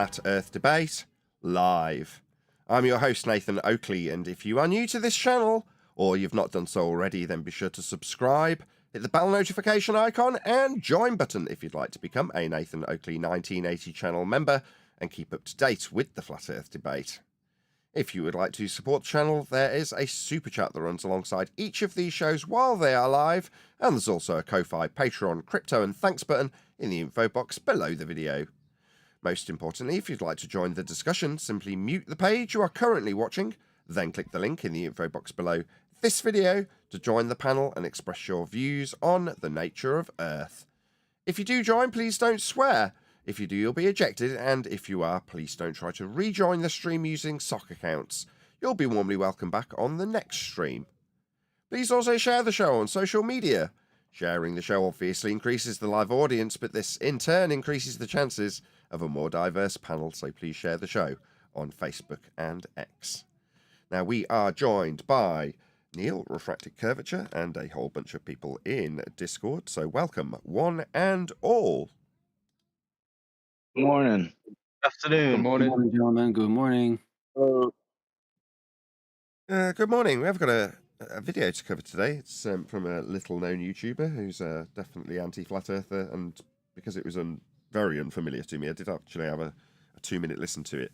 Flat Earth Debate live. I'm your host, Nathan Oakley, and if you are new to this channel, or you've not done so already, then be sure to subscribe, hit the bell notification icon, and join button if you'd like to become a Nathan Oakley 1980 channel member and keep up to date with the Flat Earth Debate. If you would like to support the channel, there is a super chat that runs alongside each of these shows while they are live, and there's also a Ko-Fi, Patreon, crypto and thanks button in the info box below the video. Most importantly, if you'd like to join the discussion, simply mute the page you are currently watching, then click the link in the info box below this video to join the panel and express your views on the nature of Earth. If you do join, please don't swear. If you do, you'll be ejected, and if you are, please don't try to rejoin the stream using sock accounts. You'll be warmly welcome back on the next stream. Please also share the show on social media. Sharing the show obviously increases the live audience, but this in turn increases the chances of a more diverse panel, so please share the show on Facebook and X. Now, we are joined by Neil, Refracted Curvature, and a whole bunch of people in Discord, so welcome one and all. Good morning. Afternoon. Good morning, gentlemen. Good morning. Good morning. We've got a video to cover today. It's from a little-known YouTuber who's definitely anti-flat earther, and because it was very unfamiliar to me, I did actually have a 2-minute listen to it.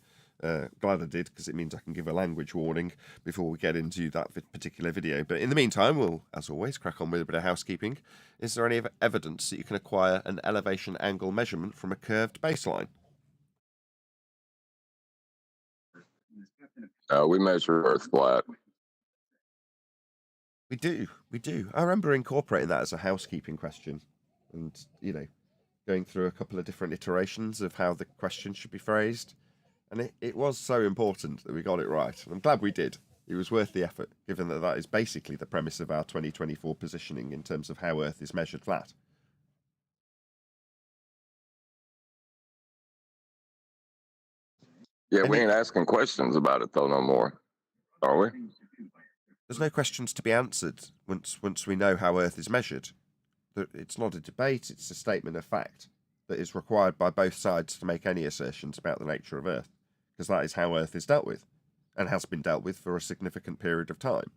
Glad I did, because it means I can give a language warning before we get into that particular video. But in the meantime, we'll, as always, crack on with a bit of housekeeping. Is there any evidence that you can acquire an elevation angle measurement from a curved baseline? We measure Earth flat. We do. I remember incorporating that as a housekeeping question, and going through a couple of different iterations of how the question should be phrased, and it was so important that we got it right. And I'm glad we did. It was worth the effort, given that that is basically the premise of our 2024 positioning in terms of how Earth is measured flat. Yeah, we ain't asking questions about it though no more, are we? There's no questions to be answered once we know how Earth is measured. It's not a debate, it's a statement of fact that is required by both sides to make any assertions about the nature of Earth, because that is how Earth is dealt with, and has been dealt with for a significant period of time.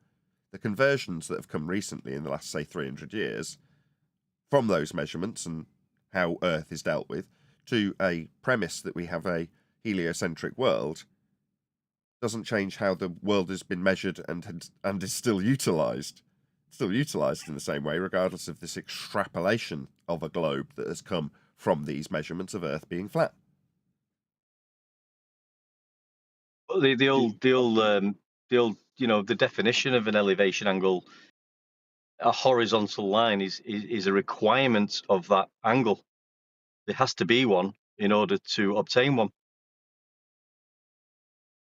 The conversions that have come recently in the last, say, 300 years, from those measurements and how Earth is dealt with, to a premise that we have a heliocentric world, doesn't change how the world has been measured and is still utilised. Still utilised in the same way, regardless of this extrapolation of a globe that has come from these measurements of Earth being flat. Well, the old, the definition of an elevation angle, a horizontal line is a requirement of that angle. There has to be one in order to obtain one.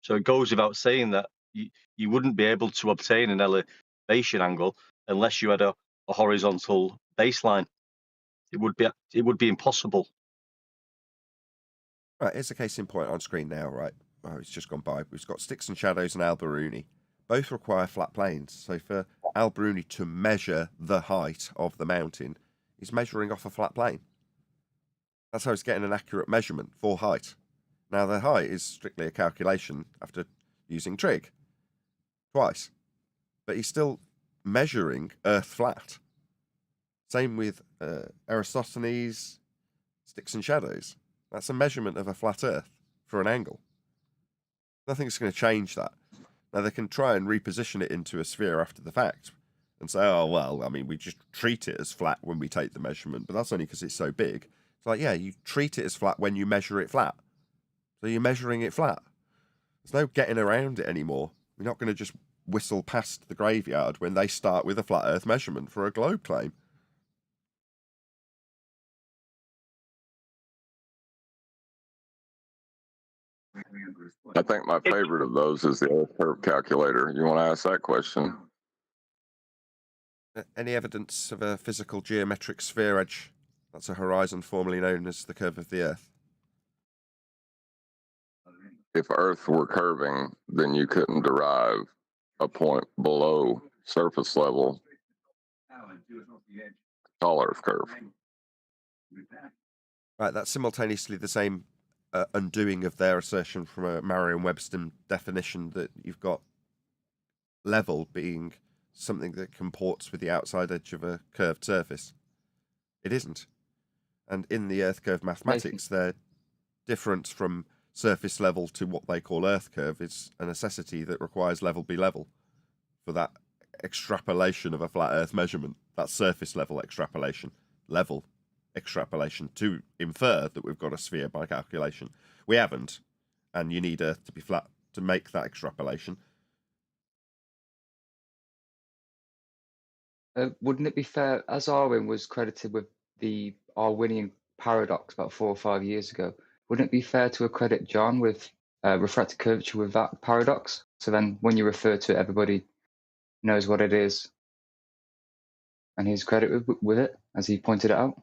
So it goes without saying that you wouldn't be able to obtain an elevation angle unless you had a horizontal baseline. It would be impossible. Right, here's a case in point on screen now, right? Oh, it's just gone by. We've got Sticks and Shadows and Alberuni. Both require flat planes. So for Alberuni to measure the height of the mountain, he's measuring off a flat plane. That's how he's getting an accurate measurement for height. Now, the height is strictly a calculation after using trig twice, but he's still measuring Earth flat. Same with Eratosthenes, Sticks and Shadows. That's a measurement of a flat Earth for an angle. Nothing's going to change that. Now, they can try and reposition it into a sphere after the fact and say, oh, well, I mean, we just treat it as flat when we take the measurement, but that's only because it's so big. It's like, yeah, you treat it as flat when you measure it flat. So you're measuring it flat. There's no getting around it anymore. We're not going to just whistle past the graveyard when they start with a flat Earth measurement for a globe claim. I think my favorite of those is the Earth curve calculator. You want to ask that question? Any evidence of a physical geometric sphere edge? That's a horizon formerly known as the curve of the Earth. If Earth were curving, then you couldn't derive a point below surface level tall Earth curve. Right, that's simultaneously the same undoing of their assertion from a Merriam-Webster definition that you've got level being something that comports with the outside edge of a curved surface. It isn't. And in the Earth curve mathematics, their difference from surface level to what they call Earth curve is a necessity that requires level be level for that extrapolation of a flat Earth measurement, that surface level extrapolation, level extrapolation to infer that we've got a sphere by calculation. We haven't, and you need Earth to be flat to make that extrapolation. Wouldn't it be fair, as Arwin was credited with the Arwinian paradox about 4 or 5 years ago, wouldn't it be fair to accredit John with refractive curvature with that paradox? So then when you refer to it, everybody knows what it is and he's credited with it, as he pointed it out.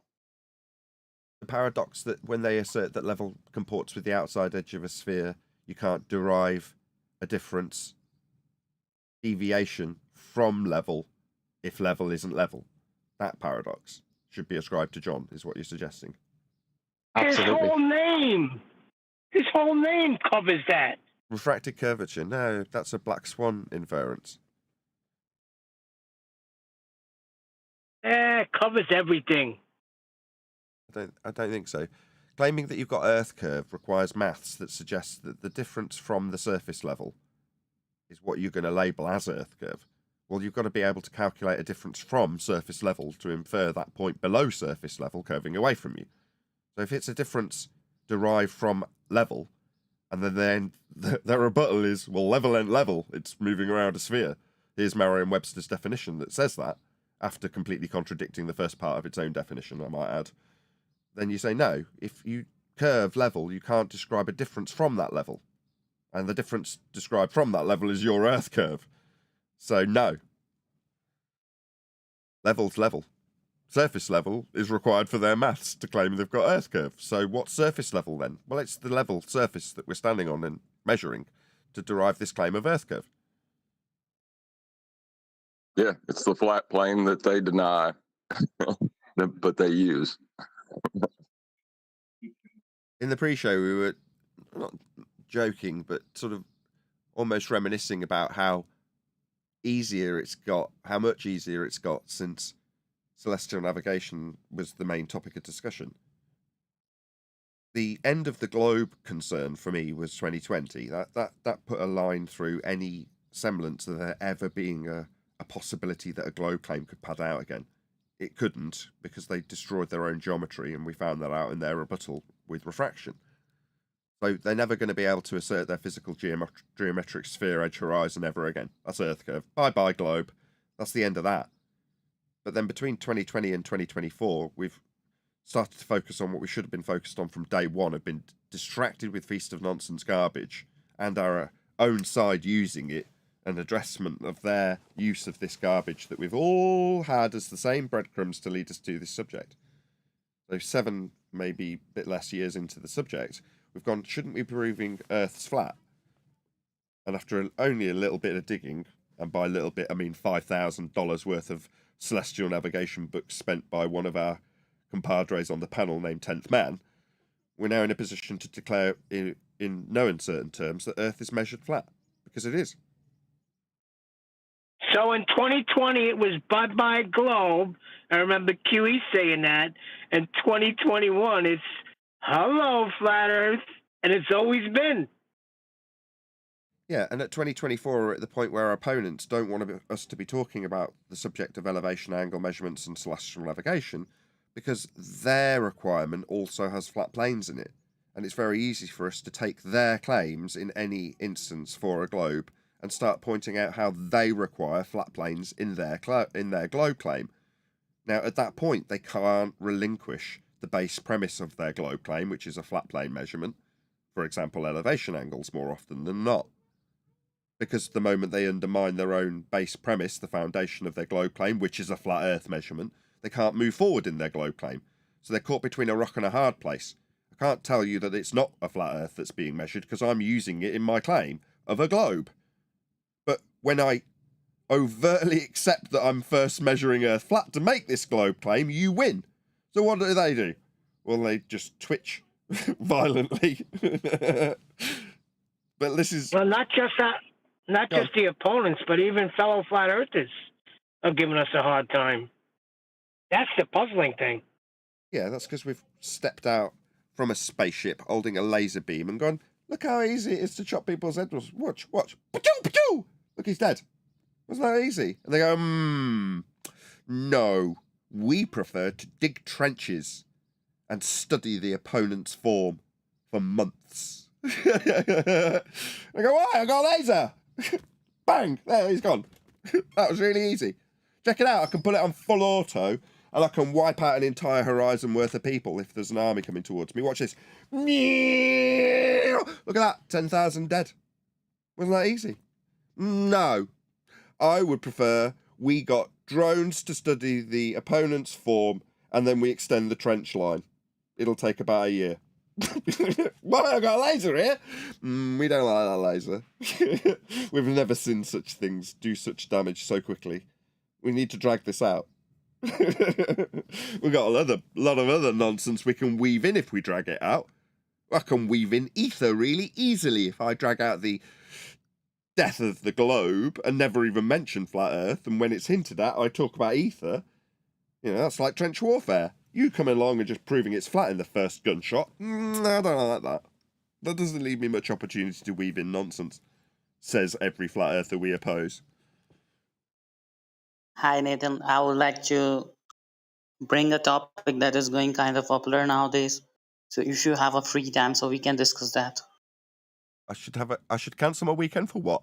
The paradox that when they assert that level comports with the outside edge of a sphere, you can't derive a difference deviation from level if level isn't level. That paradox should be ascribed to John, is what you're suggesting. Absolutely. His whole name covers that. Refracted curvature, no, that's a black swan inference. It covers everything. I don't think so. Claiming that you've got Earth curve requires maths that suggests that the difference from the surface level is what you're going to label as Earth curve. Well, you've got to be able to calculate a difference from surface level to infer that point below surface level curving away from you. So if it's a difference derived from level, and then their rebuttal is, well, level ain't level, it's moving around a sphere. Here's Merriam-Webster's definition that says that, after completely contradicting the first part of its own definition, I might add. Then you say, no, if you curve level, you can't describe a difference from that level. And the difference described from that level is your Earth curve. So, no. Level's level. Surface level is required for their maths to claim they've got Earth curve. So what's surface level then? Well, it's the level surface that we're standing on and measuring to derive this claim of Earth curve. Yeah, it's the flat plane that they deny, but they use. In the pre-show, we were not joking, but sort of almost reminiscing about how much easier it's got since celestial navigation was the main topic of discussion. The end of the globe concern for me was 2020. That put a line through any semblance of there ever being a possibility that a globe claim could pad out again. It couldn't, because they destroyed their own geometry, and we found that out in their rebuttal with refraction. So they're never going to be able to assert their physical geometric sphere edge horizon ever again. That's Earth curve. Bye-bye, globe. That's the end of that. But then between 2020 and 2024, we've started to focus on what we should have been focused on from day one, have been distracted with Feast of Nonsense garbage, and our own side using it, an addressment of their use of this garbage that we've all had as the same breadcrumbs to lead us to this subject. So 7, maybe a bit less years into the subject, we've gone, shouldn't we be proving Earth's flat? And after only a little bit of digging, and by a little bit I mean $5,000 worth of celestial navigation books spent by one of our compadres on the panel named 10th Man, we're now in a position to declare in no uncertain terms that Earth is measured flat, because it is. So in 2020, it was bye-bye globe. I remember QE saying that. And 2021, it's hello, flat Earth. And it's always been. Yeah, and at 2024, we're at the point where our opponents don't want us to be talking about the subject of elevation angle measurements and celestial navigation, because their requirement also has flat planes in it. And it's very easy for us to take their claims in any instance for a globe and start pointing out how they require flat planes in their globe claim. Now, at that point, they can't relinquish the base premise of their globe claim, which is a flat plane measurement, for example, elevation angles more often than not. Because the moment they undermine their own base premise, the foundation of their globe claim, which is a flat Earth measurement, they can't move forward in their globe claim. So they're caught between a rock and a hard place. I can't tell you that it's not a flat Earth that's being measured because I'm using it in my claim of a globe. But when I overtly accept that I'm first measuring Earth flat to make this globe claim, you win. So what do? Well, they just twitch violently. But this is... Well, not just that, not Go on. just the opponents, but even fellow flat earthers are giving us a hard time. That's the puzzling thing. Yeah, that's because we've stepped out from a spaceship holding a laser beam and gone, look how easy it is to chop people's heads off. Watch. Look, he's dead. Wasn't that easy? And they go, no, we prefer to dig trenches and study the opponent's form for months. I go, why? I got a laser. Bang, there, he's gone. That was really easy. Check it out, I can put it on full auto and I can wipe out an entire horizon worth of people if there's an army coming towards me. Watch this. Look at that, 10,000 dead. Wasn't that easy? No. I would prefer we got drones to study the opponent's form and then we extend the trench line. It'll take about a year. Well, I got a laser here. We don't like that laser. We've never seen such things do such damage so quickly. We need to drag this out. We've got a lot of other nonsense we can weave in if we drag it out. I can weave in ether really easily if I drag out the death of the globe and never even mention flat earth, and when it's hinted at I talk about ether. You know, that's like trench warfare. You come along and just proving it's flat in the first gunshot. I don't like that. That doesn't leave me much opportunity to weave in nonsense, says every flat earther we oppose. Hi, Nathan. I would like to bring a topic that is going kind of popular nowadays. So if you have a free time, so we can discuss that. I should cancel my weekend for what?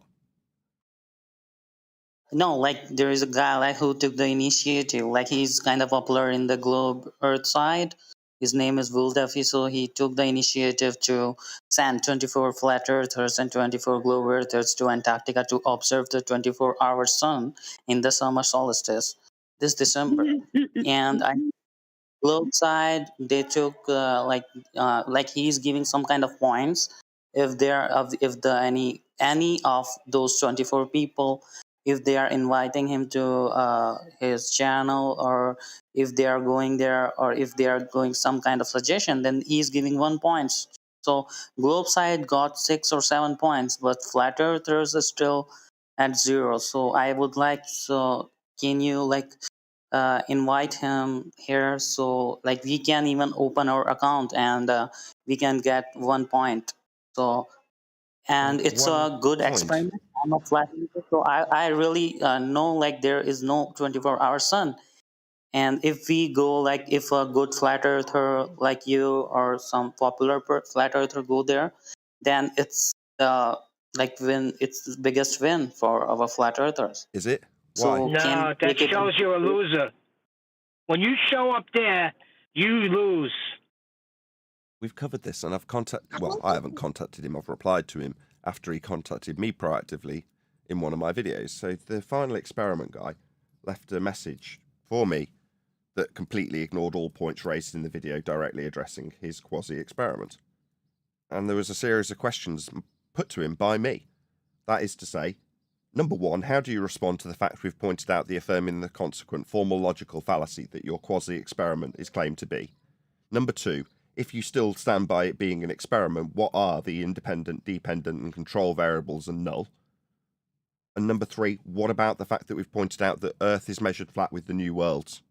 No, like there is a guy like who took the initiative. Like he's kind of popular in the globe Earth side. His name is Will Duffy. So he took the initiative to send 24 flat earthers and 24 globe earthers to Antarctica to observe the 24-hour sun in the summer solstice this December. And I globe side they took like he's giving some kind of points if any of those 24 people, if they are inviting him to his channel, or if they are going there, or if they are going some kind of suggestion, then he's giving 1 point. So globe side got 6 or 7 points, but flat earthers are still at 0. So I would like, so can you like invite him here, so like we can even open our account and we can get 1 point. So, and it's 1 a good point? experiment. I'm a flat earther, so I really know like there is no 24-hour sun. And if we go, like if a good flat earther like you or some popular flat earther go there, then it's like win, it's the biggest win for our flat earthers. Is it? So Why? can No, we that take it- shows you're a loser. When you show up there, you lose. We've covered this, and I haven't contacted him. I've replied to him after he contacted me proactively in one of my videos. So the final experiment guy left a message for me that completely ignored all points raised in the video directly addressing his quasi-experiment. And there was a series of questions put to him by me. That is to say, number 1, how do you respond to the fact we've pointed out the affirming the consequent formal logical fallacy that your quasi-experiment is claimed to be? Number 2, if you still stand by it being an experiment, what are the independent, dependent, and control variables and null? And number 3, what about the fact that we've pointed out that Earth is measured flat with the New Worlds,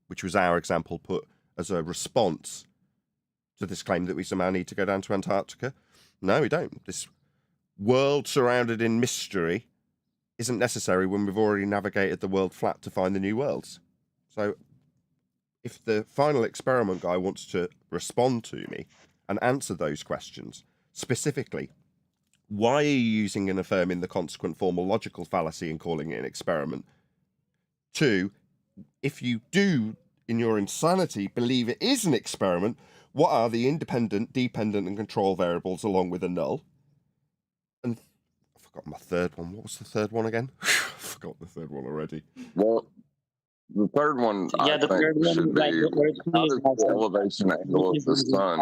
which was our example put as a response to this claim that we somehow need to go down to Antarctica? No, we don't. This world surrounded in mystery isn't necessary when we've already navigated the world flat to find the new worlds. So if the final experiment guy wants to respond to me and answer those questions, specifically, why are you using and affirming the consequent formal logical fallacy and calling it an experiment? 2, if you do, in your insanity, believe it is an experiment, what are the independent, dependent, and control variables along with a null? And I forgot my third one. What was the third one again? I forgot the third one already. Well, the third one Yeah, I the think third one should is like be the Earth how does has the a- elevation angle of the sun?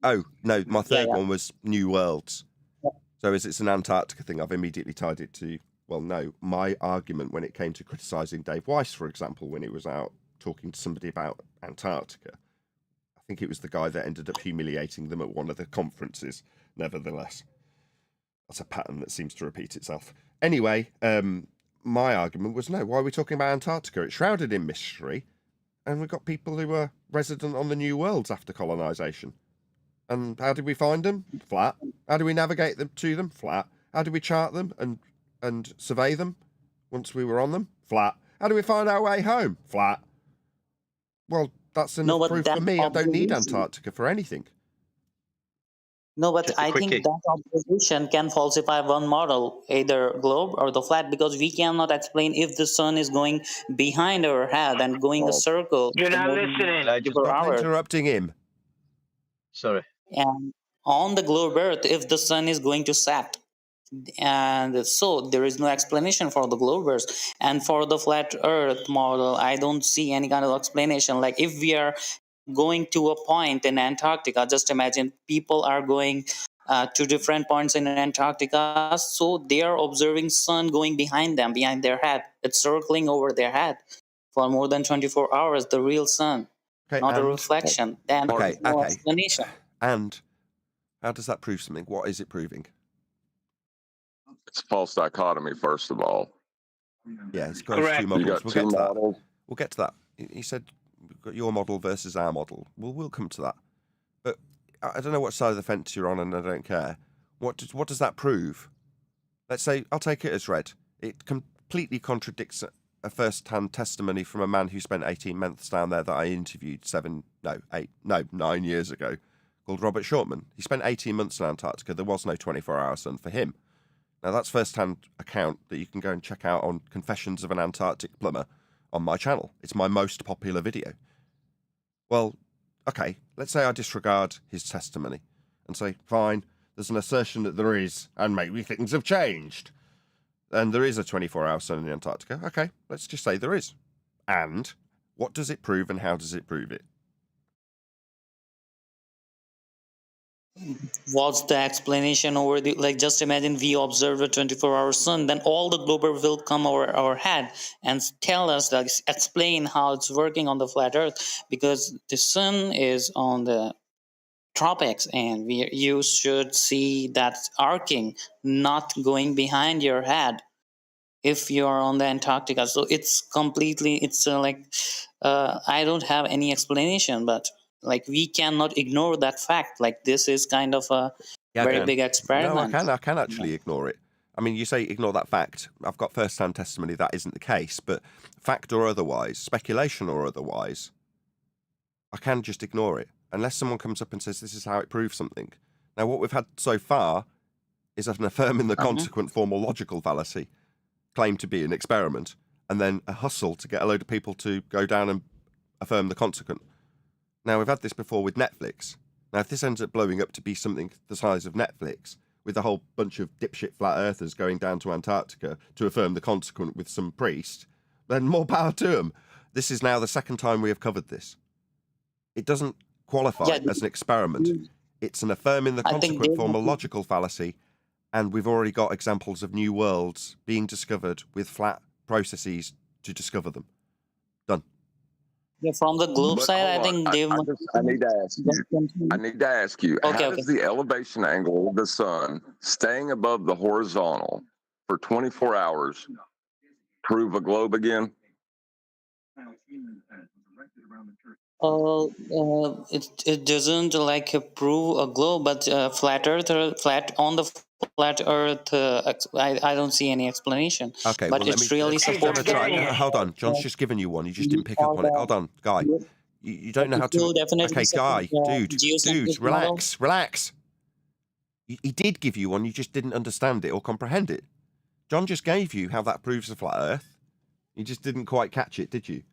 Oh, no, my third yeah. one was New Worlds. Yeah. So as it's an Antarctica thing, I've immediately tied it to, well, no, my argument when it came to criticising Dave Weiss, for example, when he was out talking to somebody about Antarctica, I think it was the guy that ended up humiliating them at one of the conferences, nevertheless. That's a pattern that seems to repeat itself. Anyway, my argument was, no, why are we talking about Antarctica? It's shrouded in mystery, and we've got people who were resident on the New Worlds after colonisation. And how did we find them? Flat. How do we navigate them to them? Flat. How do we chart them and survey them once we were on them? Flat. How do we find our way home? Flat. Well, that's enough proof for me. I don't need Antarctica for anything. No, but Just a I think quickie. that observation can falsify one model, either globe or the flat, because we cannot explain if the sun is going behind our head and going a circle. You're for not more than listening. I just 24 Stop hours. interrupting him. sorry. And on the globe Earth, if the sun is going to set, and so there is no explanation for the globe Earth. And for the flat Earth model, I don't see any kind of explanation. Like if we are going to a point in Antarctica, just imagine people are going to different points in Antarctica, so they are observing sun going behind them, behind their head. It's circling over their head for more than 24 hours, the real sun, Okay, not a and reflection. Then Okay, there's no okay. explanation. And how does that prove something? What is it proving? It's a false dichotomy, first of all. Yeah, it's got Correct. two You models. got We'll two get to that. models. We'll get to that. He said we've got your model versus our model. We'll come to that. But I don't know what side of the fence you're on, and I don't care. What does that prove? Let's say I'll take it as read. It completely contradicts a first-hand testimony from a man who spent 18 months down there that I interviewed 9 years ago, called Robert Shortman. He spent 18 months in Antarctica. There was no 24-hour sun for him. Now, that's first-hand account that you can go and check out on Confessions of an Antarctic Plumber on my channel. It's my most popular video. Well, okay, let's say I disregard his testimony and say, fine, there's an assertion that there is, and maybe things have changed. And there is a 24-hour sun in Antarctica. Okay, let's just say there is. And what does it prove, and how does it prove it? What's the explanation over the, like, just imagine we observe a 24-hour sun, then all the globe will come over our head and tell us, like, explain how it's working on the flat earth, because the sun is on the tropics and you should see that arcing, not going behind your head if you are on the Antarctica. So it's completely, it's I don't have any explanation, but like we cannot ignore that fact. Like this is kind of a very big experiment. No, I can actually ignore it. I mean, you say ignore that fact. I've got first-hand testimony that isn't the case, but fact or otherwise, speculation or otherwise, I can just ignore it unless someone comes up and says this is how it proves something. Now, what we've had so far is an affirming the consequent formal logical fallacy, claimed to be an experiment, and then a hustle to get a load of people to go down and affirm the consequent. Now, we've had this before with Netflix. Now, if this ends up blowing up to be something the size of Netflix, with a whole bunch of dipshit flat earthers going down to Antarctica to affirm the consequent with some priest, then more power to them. This is now the second time we have covered this. It doesn't qualify as an experiment. It's an affirming the consequent formal logical fallacy, and we've already got examples of new worlds being discovered with flat processes to discover them. Done. Yeah, from the globe But side, I hold think on. they I need to ask you. I need to ask you. Okay, how does the elevation angle of the sun staying above the horizontal for 24 hours prove a globe again? It doesn't like prove a globe, but flat Earth or flat on the flat Earth. I don't see any explanation. Okay, but well, it's really supported. Hold on, John's just given you one. You just didn't pick up on it. Hold on, Guy. You don't know how to. Okay, Guy, dude, relax. He did give you one. You just didn't understand it or comprehend it. John just gave you how that proves a flat Earth. You just didn't quite catch it, did you?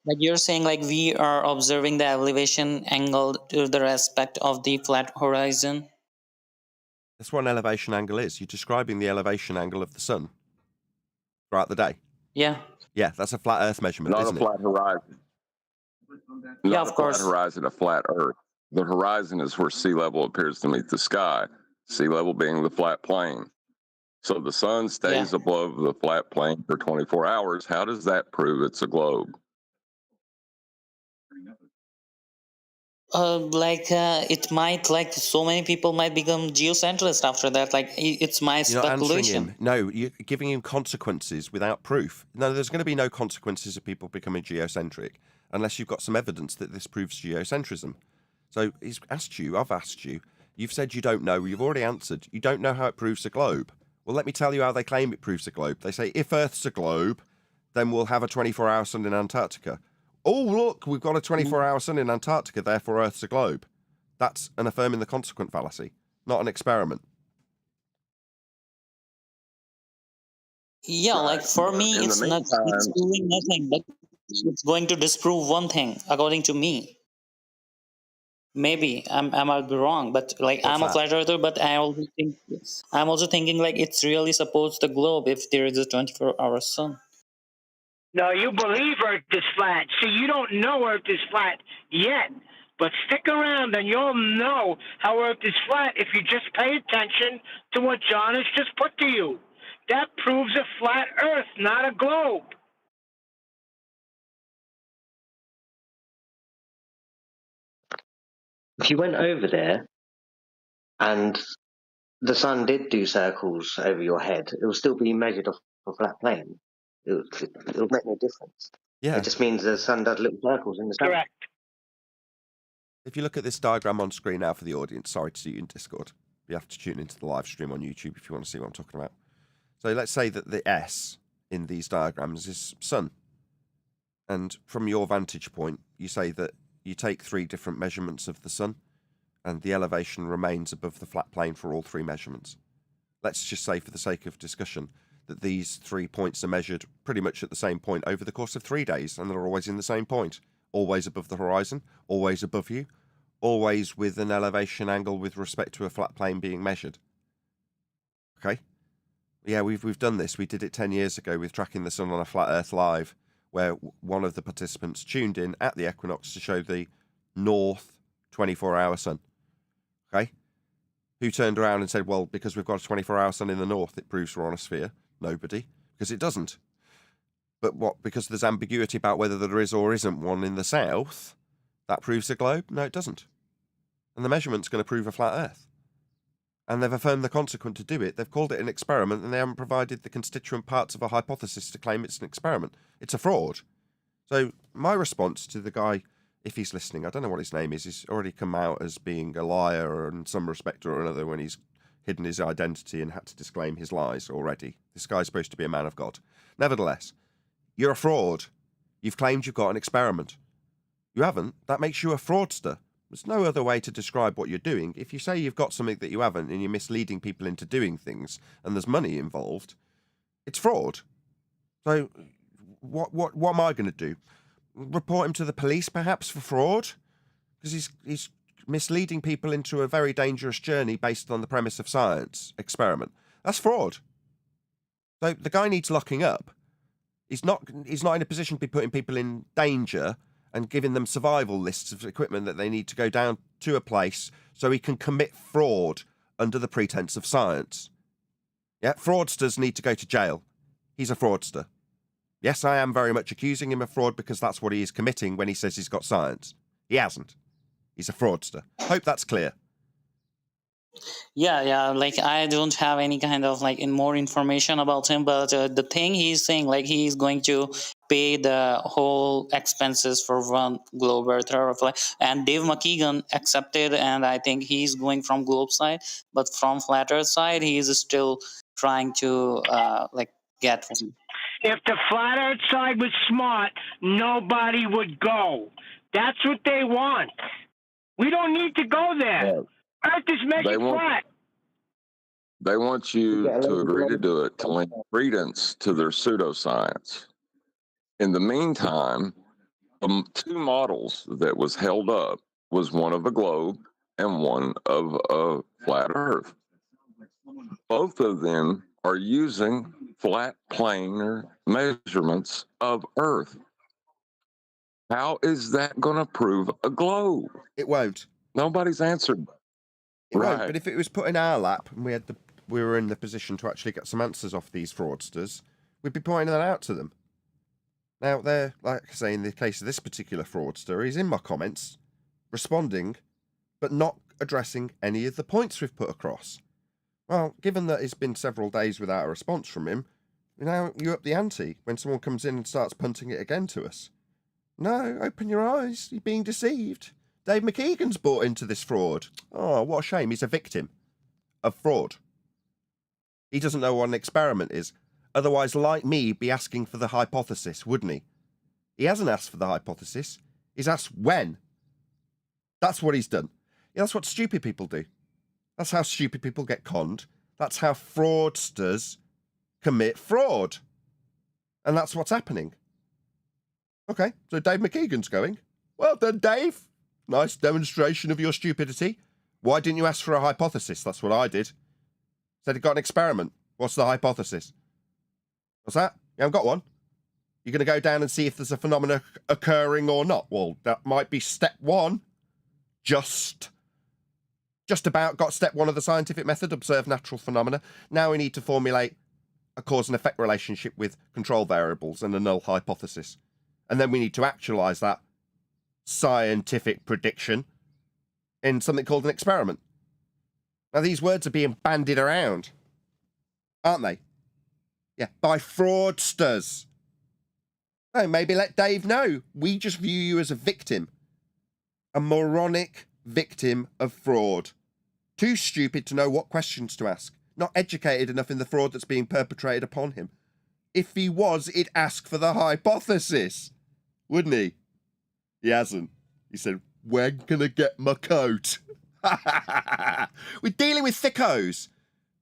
Like you're saying, like we are observing the elevation angle to the respect of the flat horizon. That's what an elevation angle is. You're describing the elevation angle of the sun throughout the day. Yeah. Yeah, that's a flat Earth measurement, Not isn't a flat horizon. Yeah, Not of a course. flat horizon, a flat Earth. The horizon is where sea level appears to meet the sky. Sea level being the flat plane. So the sun stays above the flat plane for 24 hours. How does that prove it's a globe? It might, like, so many people might become geocentrist after that. Like, it's my You're not answering speculation. him. No, you're giving him consequences without proof. No, there's going to be no consequences of people becoming geocentric unless you've got some evidence that this proves geocentrism. So he's asked you, I've asked you, you've said you don't know, you've already answered, you don't know how it proves a globe. Well, let me tell you how they claim it proves a globe. They say, if Earth's a globe, then we'll have a 24-hour sun in Antarctica. Oh, look, we've got a 24-hour sun in Antarctica, therefore Earth's a globe. That's an affirming the consequent fallacy, not an experiment. Yeah, like, for me, In the it's meantime, proving nothing, but it's going to disprove one thing, according to me. Maybe I might be wrong, but like, What's I'm a that? flat earther, but I'm also thinking like it's really supports the globe if there is a 24-hour sun. No, you believe Earth is flat. See, you don't know Earth is flat yet. But stick around and you'll know how Earth is flat if you just pay attention to what John has just put to you. That proves a flat Earth, not a globe. If you went over there and the sun did do circles over your head, it will still be measured off a flat plane. It'll make no difference. Yeah. It just means the sun does little circles in the sky. Correct. If you look at this diagram on screen now for the audience, sorry to see you in Discord. You have to tune into the live stream on YouTube if you want to see what I'm talking about. So let's say that the S in these diagrams is sun. And from your vantage point, you say that you take 3 different measurements of the sun and the elevation remains above the flat plane for all 3 measurements. Let's just say, for the sake of discussion, that these 3 points are measured pretty much at the same point over the course of 3 days, and they're always in the same point. Always above the horizon, always above you, always with an elevation angle with respect to a flat plane being measured. Okay? Yeah, we've done this. We did it 10 years ago with Tracking the Sun on a Flat Earth Live, where one of the participants tuned in at the equinox to show the north 24-hour sun. Okay? Who turned around and said, well, because we've got a 24-hour sun in the north, it proves we're on a sphere? Nobody. Because it doesn't. But what? Because there's ambiguity about whether there is or isn't one in the south, that proves a globe? No, it doesn't. And the measurement's going to prove a flat Earth. And they've affirmed the consequent to do it. They've called it an experiment, and they haven't provided the constituent parts of a hypothesis to claim it's an experiment. It's a fraud. So my response to the guy, if he's listening, I don't know what his name is, he's already come out as being a liar in some respect or another when he's hidden his identity and had to disclaim his lies already. This guy's supposed to be a man of God. Nevertheless, you're a fraud. You've claimed you've got an experiment. You haven't. That makes you a fraudster. There's no other way to describe what you're doing. If you say you've got something that you haven't and you're misleading people into doing things and there's money involved, it's fraud. So what am I going to do? Report him to the police perhaps for fraud? Because he's misleading people into a very dangerous journey based on the premise of science experiment. That's fraud. So the guy needs locking up. He's not in a position to be putting people in danger and giving them survival lists of equipment that they need to go down to a place so he can commit fraud under the pretense of science. Yeah, fraudsters need to go to jail. He's a fraudster. Yes, I am very much accusing him of fraud because that's what he is committing when he says he's got science. He hasn't. He's a fraudster. Hope that's clear. Yeah, like, I don't have any kind of like more information about him, but the thing he's saying, like, he's going to pay the whole expenses for one globe earther, and Dave McKeegan accepted, and I think he's going from globe side, but from flat earth side he's still trying to get one. If the flat earth side was smart, nobody would go. That's what they want. We don't need to go there. Earth is measured flat. They want you to agree to do it to lend credence to their pseudoscience. In the meantime, 2 models that was held up was one of a globe and one of a flat Earth. Both of them are using flat planar measurements of Earth. How is that going to prove a globe? It won't. Nobody's answered. It won't. But if it was put in our lap and we were in the position to actually get some answers off these fraudsters, we'd be pointing that out to them. Now, they're, like I say, in the case of this particular fraudster, he's in my comments. responding, but not addressing any of the points we've put across. Well, given that it's been several days without a response from him, now you up the ante when someone comes in and starts punting it again to us. No, open your eyes. You're being deceived. Dave McKeegan's bought into this fraud. Oh, what a shame. He's a victim of fraud. He doesn't know what an experiment is. Otherwise, like me, be asking for the hypothesis, wouldn't he? He hasn't asked for the hypothesis. He's asked when. That's what he's done. Yeah, that's what stupid people do. That's how stupid people get conned. That's how fraudsters commit fraud. And that's what's happening. Okay, so Dave McKeegan's going. Well done, Dave. Nice demonstration of your stupidity. Why didn't you ask for a hypothesis? That's what I did. Said he got an experiment. What's the hypothesis? What's that? You haven't got one? You're going to go down and see if there's a phenomena occurring or not? Well, that might be step one. Just about got step one of the scientific method, observe natural phenomena. Now we need to formulate a cause and effect relationship with control variables and a null hypothesis. And then we need to actualize that scientific prediction in something called an experiment. Now, these words are being bandied around, aren't they? Yeah, by fraudsters. Oh, maybe let Dave know. We just view you as a victim. A moronic victim of fraud. Too stupid to know what questions to ask. Not educated enough in the fraud that's being perpetrated upon him. If he was, he'd ask for the hypothesis. Wouldn't he? He hasn't. He said, when can I get my coat? We're dealing with thickos.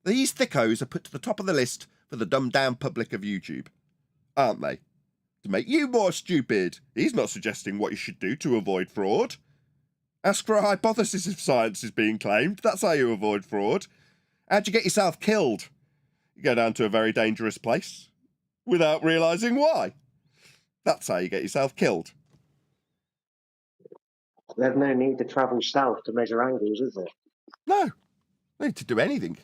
These thickos are put to the top of the list for the dumbed-down public of YouTube, aren't they? To make you more stupid. He's not suggesting what you should do to avoid fraud. Ask for a hypothesis if science is being claimed. That's how you avoid fraud. How'd you get yourself killed? You go down to a very dangerous place without realising why. That's how you get yourself killed. There's no need to travel south to measure angles, is there? No. No need to do anything.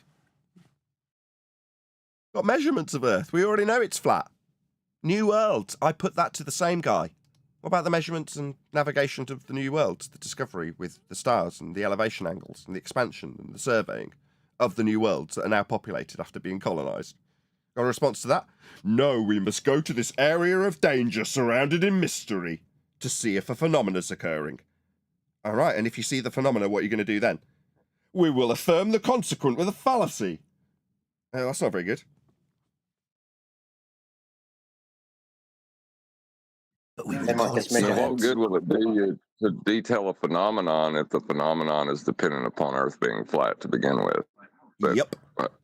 Got measurements of Earth. We already know it's flat. New World. I put that to the same guy. What about the measurements and navigation of the New World? The discovery with the stars and the elevation angles and the expansion and the surveying of the New Worlds that are now populated after being colonised. Got a response to that? No, we must go to this area of danger surrounded in mystery to see if a phenomena's occurring. All right, and if you see the phenomena, what are you going to do then? We will affirm the consequent with a fallacy. That's not very good. But we will call it So what good will it be to detail a phenomenon if the phenomenon is dependent upon Earth being flat to begin with? Yep.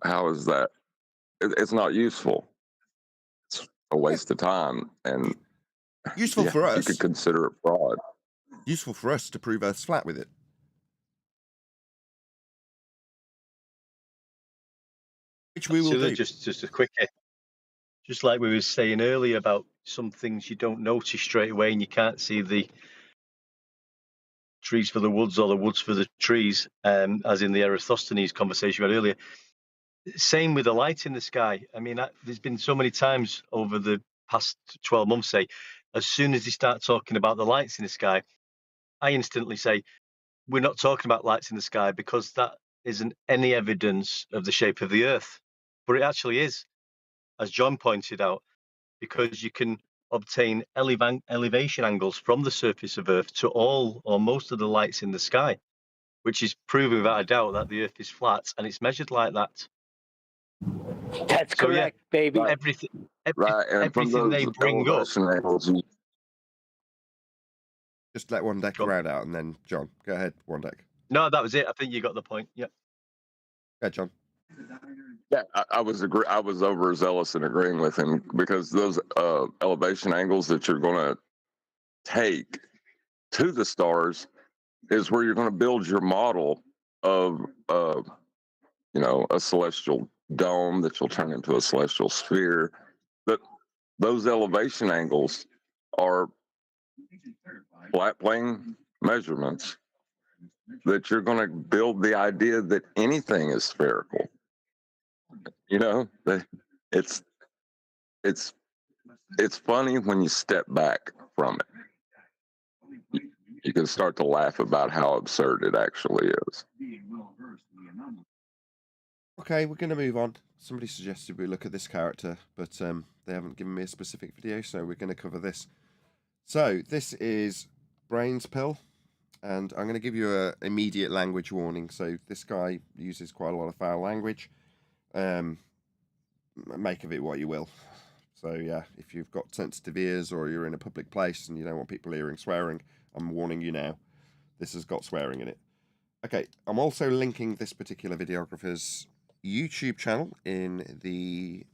How is that? It's not useful. It's a waste of time. And useful for us. You could consider it fraud. Useful for us to prove Earth's flat with it. Which we will do. Just a quickie. Just like we were saying earlier about some things you don't notice straight away and you can't see the trees for the woods or the woods for the trees, as in the Eratosthenes conversation we had earlier. Same with the light in the sky. I mean, there's been so many times over the past 12 months, say, as soon as they start talking about the lights in the sky, I instantly say, we're not talking about lights in the sky because that isn't any evidence of the shape of the Earth. But it actually is, as John pointed out, because you can obtain elevation angles from the surface of Earth to all or most of the lights in the sky, which is proving without a doubt that the Earth is flat, and it's measured like that. That's correct, baby. Everything And everything they bring up. Just let one deck round out and then, John, go ahead, one deck. No, that was it. I think you got the point. Yep. Yeah, John. Yeah, I was overzealous in agreeing with him because those elevation angles that you're going to take to the stars is where you're going to build your model of, a celestial dome that you'll turn into a celestial sphere. But those elevation angles are flat plane measurements that you're going to build the idea that anything is spherical. It's funny when you step back from it. you can start to laugh about how absurd it actually is. Okay, we're going to move on. Somebody suggested we look at this character, but they haven't given me a specific video, so we're going to cover this. So this is Brains Pill, and I'm going to give you an immediate language warning. So this guy uses quite a lot of foul language. Make of it what you will. So yeah, if you've got sensitive ears or you're in a public place and you don't want people hearing swearing, I'm warning you now. This has got swearing in it. Okay, I'm also linking this particular videographer's YouTube channel in the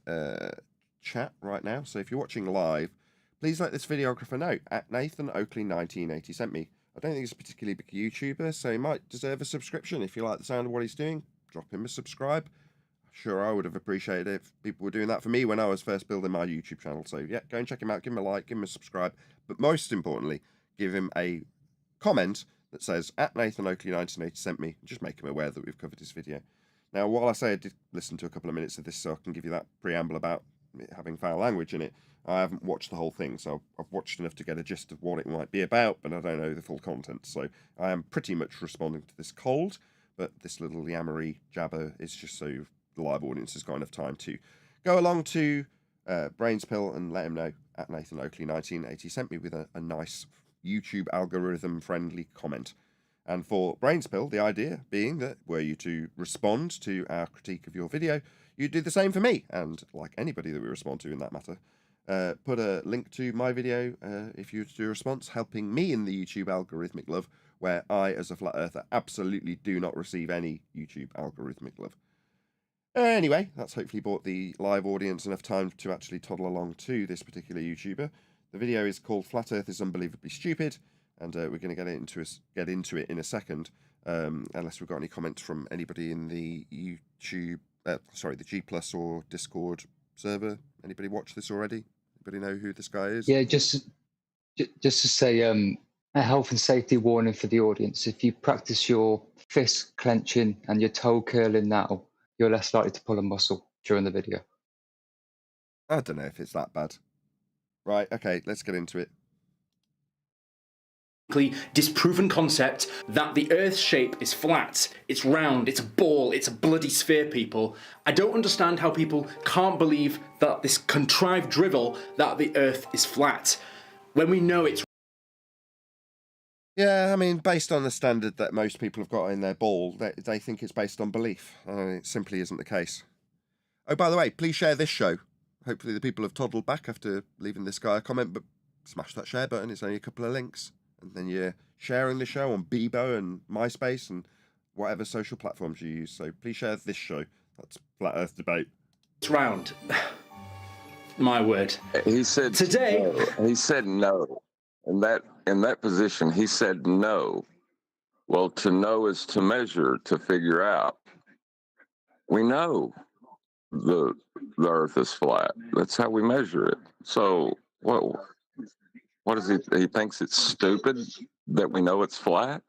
chat right now. So if you're watching live, please let this videographer know at Nathan Oakley 1980 sent me. I don't think he's a particularly big YouTuber, so he might deserve a subscription. If you like the sound of what he's doing, drop him a subscribe. Sure, I would have appreciated it if people were doing that for me when I was first building my YouTube channel. So yeah, go and check him out, give him a like, give him a subscribe, but most importantly, give him a comment that says at Nathan Oakley 1980 sent me. Just make him aware that we've covered his video. Now, while I say I did listen to a couple of minutes of this, so I can give you that preamble about it having foul language in it, I haven't watched the whole thing, so I've watched enough to get a gist of what it might be about, but I don't know the full content. So I am pretty much responding to this cold, but this little yammery jabber is just so the live audience has got enough time to go along to Brains Pill and let him know at Nathan Oakley 1980 sent me with a nice YouTube algorithm friendly comment. And for Brains Pill, the idea being that were you to respond to our critique of your video, you'd do the same for me, and like anybody that we respond to in that matter, put a link to my video if you were to do a response, helping me in the YouTube algorithmic love, where I, as a flat earther, absolutely do not receive any YouTube algorithmic love. Anyway, that's hopefully bought the live audience enough time to actually toddle along to this particular YouTuber. The video is called Flat Earth is Unbelievably Stupid, and we're going to get into it in a second, unless we've got any comments from anybody in the YouTube, the G Plus or Discord server. Anybody watch this already? Anybody know who this guy is? Yeah, just to say, a health and safety warning for the audience. If you practice your fist clenching and your toe curling now, you're less likely to pull a muscle during the video. I don't know if it's that bad. Right, okay, let's get into it. Disproven concept that the Earth's shape is flat, it's round, it's a ball, it's a bloody sphere, people. I don't understand how people can't believe that this contrived drivel that the Earth is flat, when we know it's... Yeah, I mean, based on the standard that most people have got in their ball, they think it's based on belief. It simply isn't the case. Oh, by the way, please share this show. Hopefully the people have toddled back after leaving this guy a comment, but smash that share button. It's only a couple of links. And then you're sharing the show on Bebo and MySpace and whatever social platforms you use. So please share this show. That's Flat Earth Debate. It's round. My word. He said today. No. He said no. In that position, he said no. Well, to know is to measure, to figure out. We know the Earth is flat. That's how we measure it. So what is he thinks it's stupid that we know it's flat?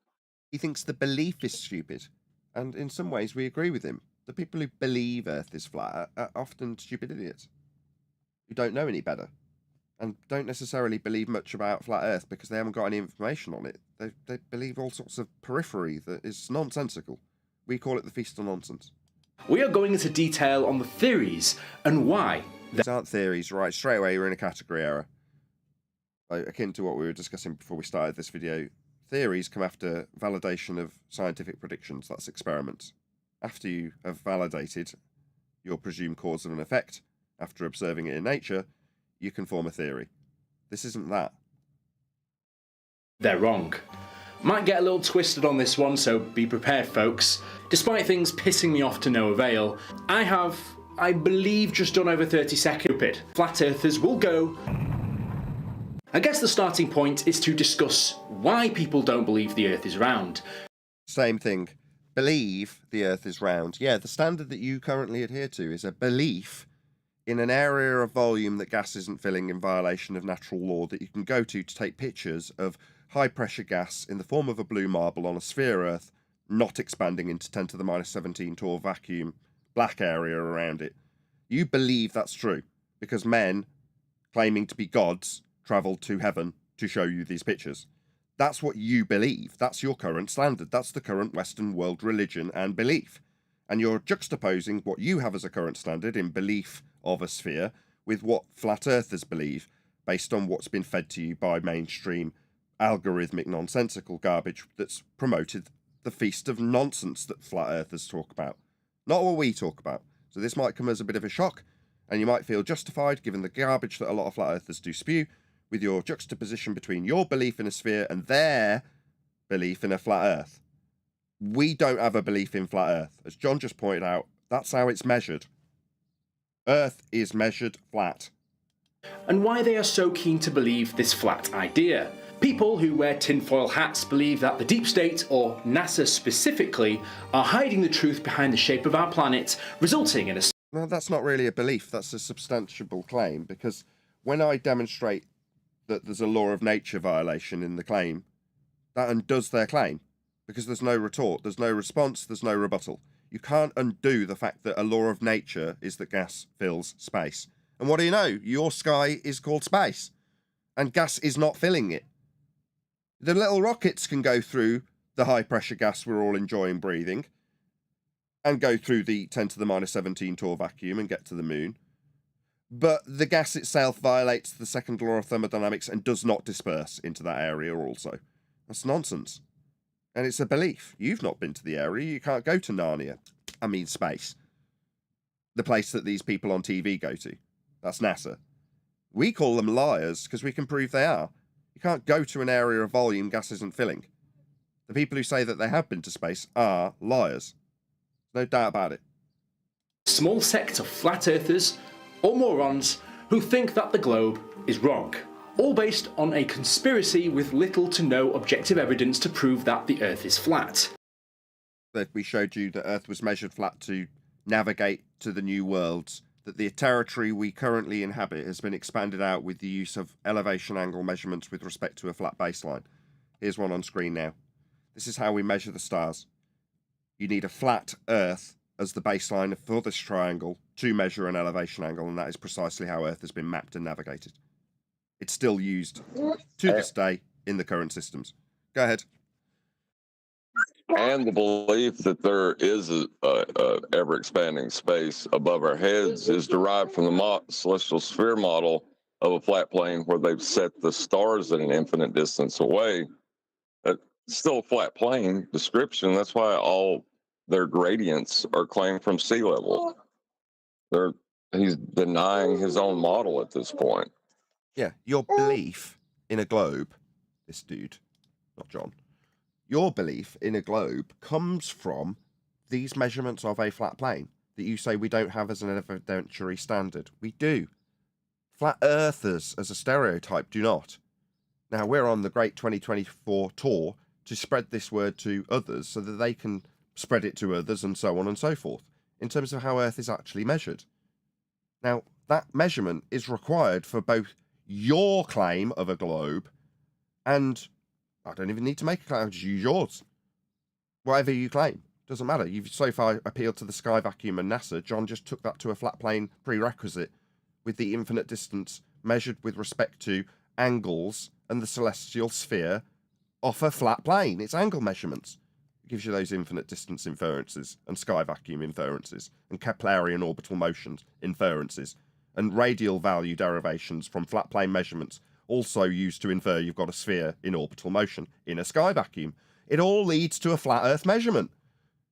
He thinks the belief is stupid. And in some ways, we agree with him. The people who believe Earth is flat are often stupid idiots who don't know any better and don't necessarily believe much about flat Earth because they haven't got any information on it. They believe all sorts of periphery that is nonsensical. We call it the feast of nonsense. We are going into detail on the theories and why. These aren't theories, right? Straight away, you're in a category error. Akin to what we were discussing before we started this video, theories come after validation of scientific predictions. That's experiments. After you have validated your presumed cause and effect, after observing it in nature, you can form a theory. This isn't that. They're wrong. Might get a little twisted on this one, so be prepared, folks. Despite things pissing me off to no avail, I believe, just done over 30 seconds. Stupid. Flat earthers will go. I guess the starting point is to discuss why people don't believe the Earth is round. Same thing. Believe the Earth is round. Yeah, the standard that you currently adhere to is a belief in an area of volume that gas isn't filling in violation of natural law that you can go to take pictures of high pressure gas in the form of a blue marble on a sphere Earth not expanding into 10 to the minus 17 torr vacuum black area around it. You believe that's true because men claiming to be gods travelled to heaven to show you these pictures. That's what you believe. That's your current standard. That's the current Western world religion and belief. And you're juxtaposing what you have as a current standard in belief of a sphere with what flat earthers believe based on what's been fed to you by mainstream algorithmic nonsensical garbage that's promoted the feast of nonsense that flat earthers talk about, not what we talk about. So this might come as a bit of a shock, and you might feel justified given the garbage that a lot of flat earthers do spew with your juxtaposition between your belief in a sphere and their belief in a flat earth. We don't have a belief in flat earth. As John just pointed out, that's how it's measured. Earth is measured flat. And why they are so keen to believe this flat idea. People who wear tinfoil hats believe that the deep state, or NASA specifically, are hiding the truth behind the shape of our planet, resulting in a... No, that's not really a belief. That's a substantiable claim, because when I demonstrate that there's a law of nature violation in the claim, that undoes their claim, because there's no retort, there's no response, there's no rebuttal. You can't undo the fact that a law of nature is that gas fills space. And what do you know? Your sky is called space, and gas is not filling it. The little rockets can go through the high-pressure gas we're all enjoying breathing and go through the 10 to the minus 17 torr vacuum and get to the moon. But the gas itself violates the second law of thermodynamics and does not disperse into that area also. That's nonsense. And it's a belief. You've not been to the area. You can't go to Narnia. I mean space. The place that these people on TV go to. That's NASA. We call them liars because we can prove they are. You can't go to an area of volume gas isn't filling. The people who say that they have been to space are liars. No doubt about it. Small sect of flat earthers, or morons, who think that the globe is wrong. All based on a conspiracy with little to no objective evidence to prove that the Earth is flat. That we showed you that Earth was measured flat to navigate to the new worlds, that the territory we currently inhabit has been expanded out with the use of elevation angle measurements with respect to a flat baseline. Here's one on screen now. This is how we measure the stars. You need a flat Earth as the baseline for this triangle to measure an elevation angle, and that is precisely how Earth has been mapped and navigated. It's still used to this day in the current systems. Go ahead. And the belief that there is a ever-expanding space above our heads is derived from the celestial sphere model of a flat plane where they've set the stars at an infinite distance away. It's still a flat plane description. That's why all their gradients are claimed from sea level. He's denying his own model at this point. Yeah, your belief in a globe, this dude, not John, your belief in a globe comes from these measurements of a flat plane that you say we don't have as an evidentiary standard. We do. Flat earthers as a stereotype do not. Now, we're on the great 2024 tour to spread this word to others so that they can spread it to others and so on and so forth in terms of how Earth is actually measured. Now, that measurement is required for both your claim of a globe and I don't even need to make a claim, just use yours. Whatever you claim, doesn't matter. You've so far appealed to the sky vacuum and NASA. John just took that to a flat plane prerequisite with the infinite distance measured with respect to angles and the celestial sphere off a flat plane. It's angle measurements. It gives you those infinite distance inferences and sky vacuum inferences and Keplerian orbital motions inferences and radial value derivations from flat plane measurements also used to infer you've got a sphere in orbital motion in a sky vacuum. It all leads to a flat Earth measurement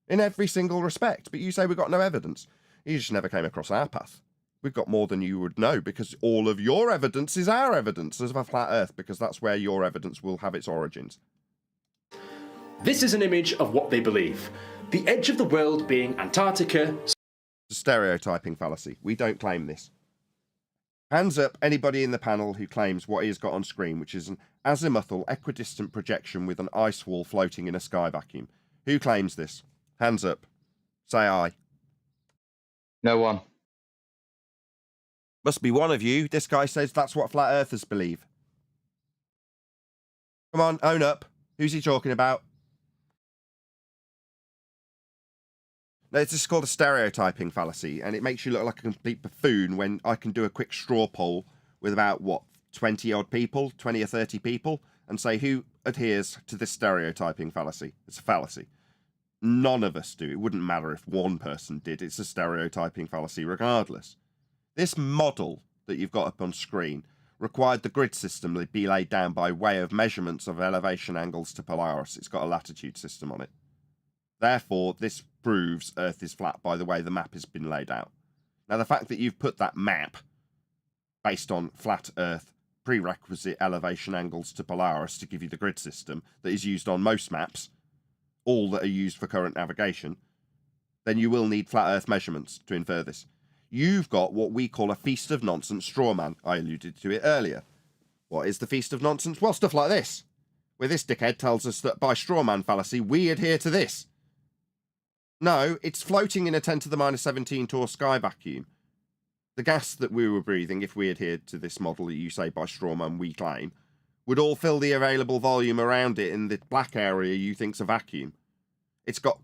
in every single respect. But you say we've got no evidence. You just never came across our path. We've got more than you would know because all of your evidence is our evidence of a flat Earth because that's where your evidence will have its origins. This is an image of what they believe. The edge of the world being Antarctica. It's a stereotyping fallacy. We don't claim this. Hands up anybody in the panel who claims what he has got on screen, which is an azimuthal equidistant projection with an ice wall floating in a sky vacuum. Who claims this? Hands up. Say aye. No one. Must be one of you. This guy says that's what flat earthers believe. Come on, own up. Who's he talking about? No, it's just called a stereotyping fallacy, and it makes you look like a complete buffoon when I can do a quick straw poll with about, 20 odd people, 20 or 30 people, and say who adheres to this stereotyping fallacy. It's a fallacy. None of us do. It wouldn't matter if one person did. It's a stereotyping fallacy regardless. This model that you've got up on screen required the grid system to be laid down by way of measurements of elevation angles to Polaris. It's got a latitude system on it. Therefore, this proves Earth is flat by the way the map has been laid out. Now, the fact that you've put that map based on flat Earth prerequisite elevation angles to Polaris to give you the grid system that is used on most maps, all that are used for current navigation, then you will need flat Earth measurements to infer this. You've got what we call a feast of nonsense straw man. I alluded to it earlier. What is the feast of nonsense? Well, stuff like this, where this dickhead tells us that by straw man fallacy, we adhere to this. No, it's floating in a 10 to the minus 17 torr sky vacuum. The gas that we were breathing, if we adhered to this model that you say by straw man we claim, would all fill the available volume around it in the black area you think's a vacuum. It's got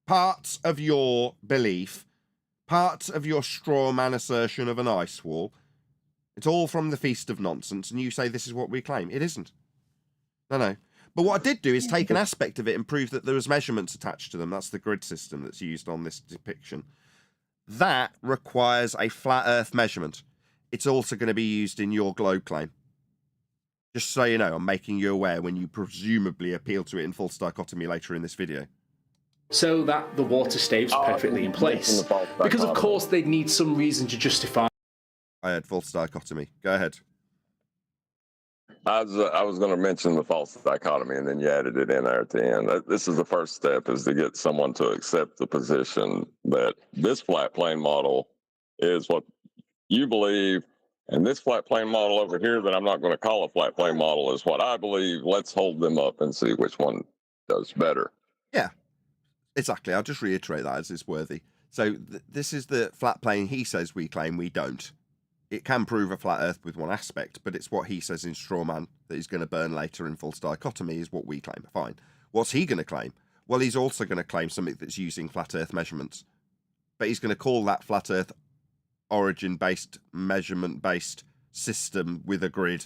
parts of your belief, parts of your straw man assertion of an ice wall. It's all from the feast of nonsense, and you say this is what we claim. It isn't. No. But what I did do is take an aspect of it and prove that there was measurements attached to them. That's the grid system that's used on this depiction. That requires a flat Earth measurement. It's also going to be used in your globe claim. Just so you know, I'm making you aware when you presumably appeal to it in false dichotomy later in this video. So that the water stays perfectly in place. Because of course they'd need some reason to justify. I had false dichotomy. Go ahead. I was going to mention the false dichotomy, and then you added it in there at the end. This is the first step, is to get someone to accept the position that this flat plane model is what you believe, and this flat plane model over here that I'm not going to call a flat plane model is what I believe. Let's hold them up and see which one does better. Yeah, exactly. I'll just reiterate that as is worthy. So this is the flat plane he says we claim, we don't. It can prove a flat Earth with one aspect, but it's what he says in Strawman that he's going to burn later in false dichotomy is what we claim. Fine. What's he going to claim? Well, he's also going to claim something that's using flat Earth measurements, but he's going to call that flat Earth origin-based, measurement-based system with a grid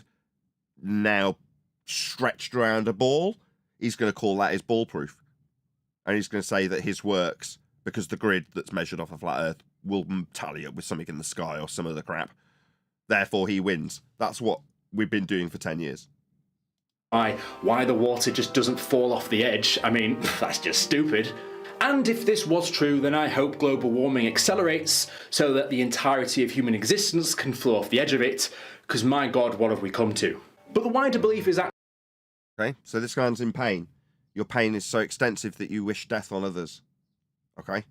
now stretched around a ball. He's going to call that his ball-proof, and he's going to say that his works because the grid that's measured off a flat Earth will tally up with something in the sky or some other crap. Therefore, he wins. That's what we've been doing for 10 years. Why the water just doesn't fall off the edge. I mean, that's just stupid. And if this was true, then I hope global warming accelerates so that the entirety of human existence can flow off the edge of it, because my God, what have we come to? But the wider belief is that... Okay, so this man's in pain. Your pain is so extensive that you wish death on others. Okay?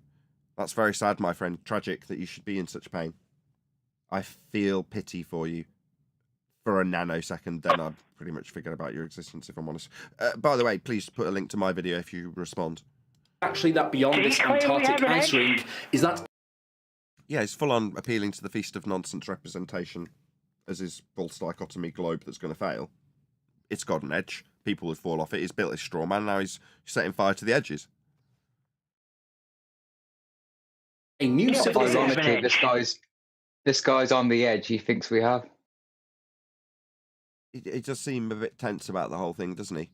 That's very sad, my friend. Tragic that you should be in such pain. I feel pity for you. For a nanosecond, then I'd pretty much forget about your existence, if I'm honest. By the way, please put a link to my video if you respond. Actually, that beyond this Antarctic ice ring is that... Yeah, he's full on appealing to the feast of nonsense representation as his false dichotomy globe that's going to fail. It's got an edge. People would fall off it. He's built his straw man. Now he's setting fire to the edges. A new civilization. Ironically, this guy's on the edge. He thinks we have. He does seem a bit tense about the whole thing, doesn't he?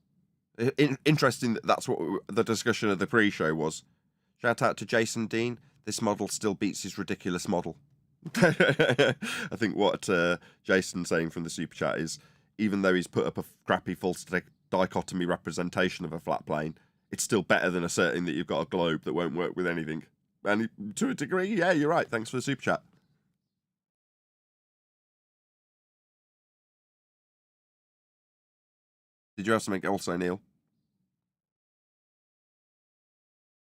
Interesting that that's what the discussion of the pre-show was. Shout out to Jason Dean. This model still beats his ridiculous model. I think what Jason's saying from the super chat is, even though he's put up a crappy false dichotomy representation of a flat plane, it's still better than asserting that you've got a globe that won't work with anything. And to a degree, yeah, you're right. Thanks for the super chat. Did you have something also, Neil?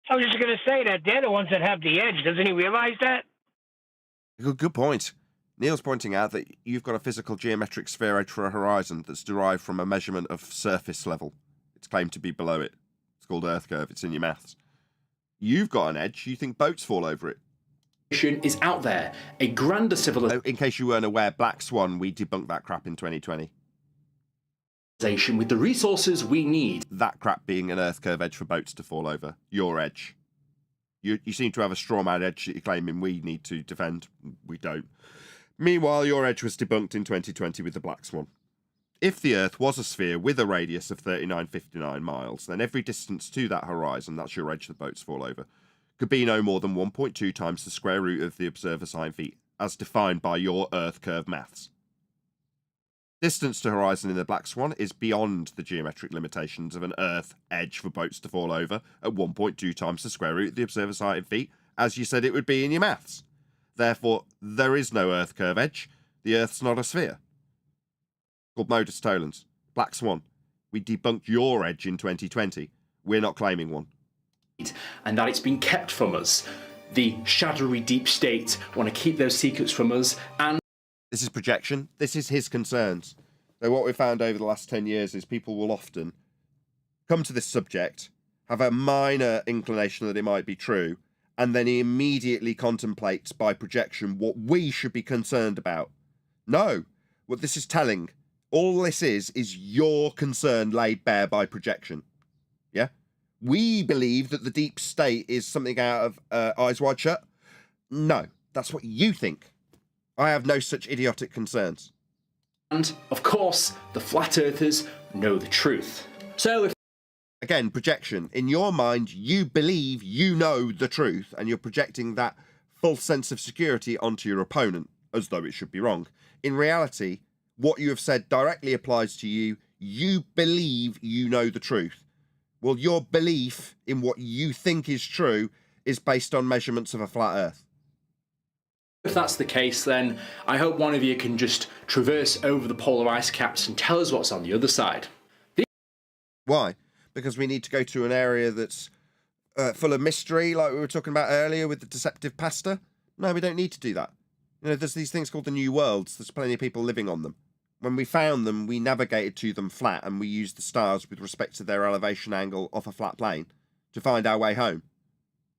I was just going to say that they're the ones that have the edge. Doesn't he realize that? Good point. Neil's pointing out that you've got a physical geometric sphere edge for a horizon that's derived from a measurement of surface level. It's claimed to be below it. It's called Earth curve. It's in your maths. You've got an edge. You think boats fall over it. Is out there. A grander civilization. In case you weren't aware, Black Swan, we debunked that crap in 2020. With the resources we need. That crap being an Earth curve edge for boats to fall over. Your edge. You seem to have a straw man edge that you're claiming we need to defend. We don't. Meanwhile, your edge was debunked in 2020 with the Black Swan. If the Earth was a sphere with a radius of 3959 miles, then every distance to that horizon, that's your edge the boats fall over, could be no more than 1.2 times the square root of the observer sine feet, as defined by your Earth curve maths. Distance to horizon in the Black Swan is beyond the geometric limitations of an Earth edge for boats to fall over at 1.2 times the square root of the observer sine feet, as you said it would be in your maths. Therefore, there is no Earth curve edge. The Earth's not a sphere. Called modus tollens. Black Swan. We debunked your edge in 2020. We're not claiming one. And that it's been kept from us. The shadowy deep state want to keep those secrets from us, and this is projection. This is his concerns. So what we've found over the last 10 years is people will often come to this subject, have a minor inclination that it might be true, and then he immediately contemplates by projection what we should be concerned about. No, what this is telling, all this is your concern laid bare by projection. Yeah? We believe that the deep state is something out of Eyes Wide Shut. No, that's what you think. I have no such idiotic concerns. And, of course, the flat earthers know the truth. So if... Again, projection. In your mind, you believe you know the truth, and you're projecting that false sense of security onto your opponent, as though it should be wrong. In reality, what you have said directly applies to you. You believe you know the truth. Well, your belief in what you think is true is based on measurements of a flat Earth. If that's the case, then I hope one of you can just traverse over the polar ice caps and tell us what's on the other side. Why? Because we need to go to an area that's full of mystery, like we were talking about earlier with the deceptive pasta? No, we don't need to do that. You know, there's these things called the New Worlds. There's plenty of people living on them. When we found them, we navigated to them flat, and we used the stars with respect to their elevation angle off a flat plane to find our way home.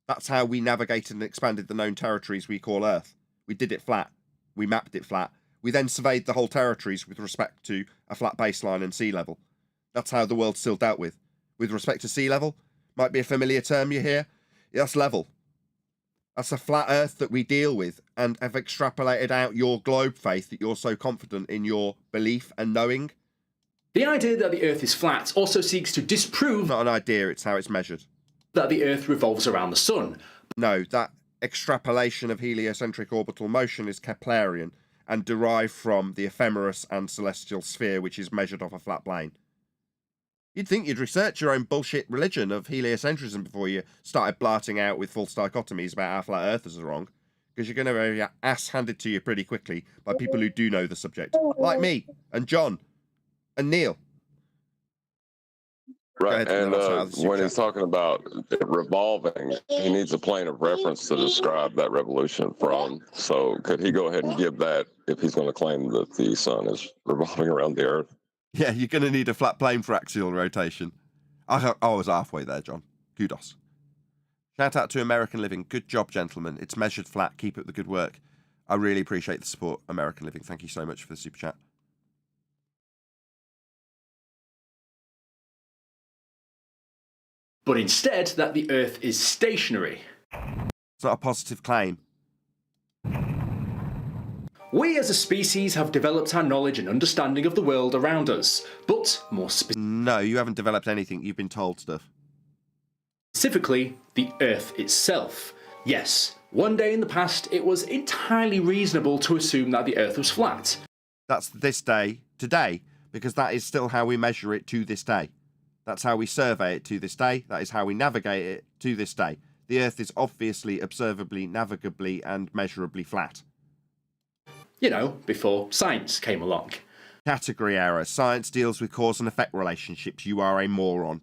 That's how we navigated and expanded the known territories we call Earth. We did it flat. We mapped it flat. We then surveyed the whole territories with respect to a flat baseline and sea level. That's how the world's still dealt with. With respect to sea level, might be a familiar term you hear. That's level. That's a flat Earth that we deal with, and have extrapolated out your globe faith that you're so confident in your belief and knowing. The idea that the Earth is flat also seeks to disprove... It's not an idea, it's how it's measured. ...that the Earth revolves around the Sun. No, that extrapolation of heliocentric orbital motion is Keplerian and derived from the ephemeris and celestial sphere, which is measured off a flat plane. You'd think you'd research your own bullshit religion of heliocentrism before you started blarting out with false dichotomies about how flat earthers are wrong, because you're going to have your ass handed to you pretty quickly by people who do know the subject, like me and John and Neil. Right, and when he's talking about it revolving, he needs a plane of reference to describe that revolution from. So could he go ahead and give that if he's going to claim that the sun is revolving around the Earth? Yeah, you're going to need a flat plane for axial rotation. I was halfway there, John. Kudos. Shout out to American Living. Good job, gentlemen. It's measured flat. Keep up the good work. I really appreciate the support, American Living. Thank you so much for the super chat. But instead that the Earth is stationary. It's not a positive claim. We as a species have developed our knowledge and understanding of the world around us, but more No, you haven't developed anything. You've been told stuff. Specifically, the Earth itself. Yes, one day in the past it was entirely reasonable to assume that the Earth was flat. That's this day, today, because that is still how we measure it to this day. That's how we survey it to this day. That is how we navigate it to this day. The Earth is obviously, observably, navigably, and measurably flat. You know, before science came along. Category error. Science deals with cause and effect relationships. You are a moron.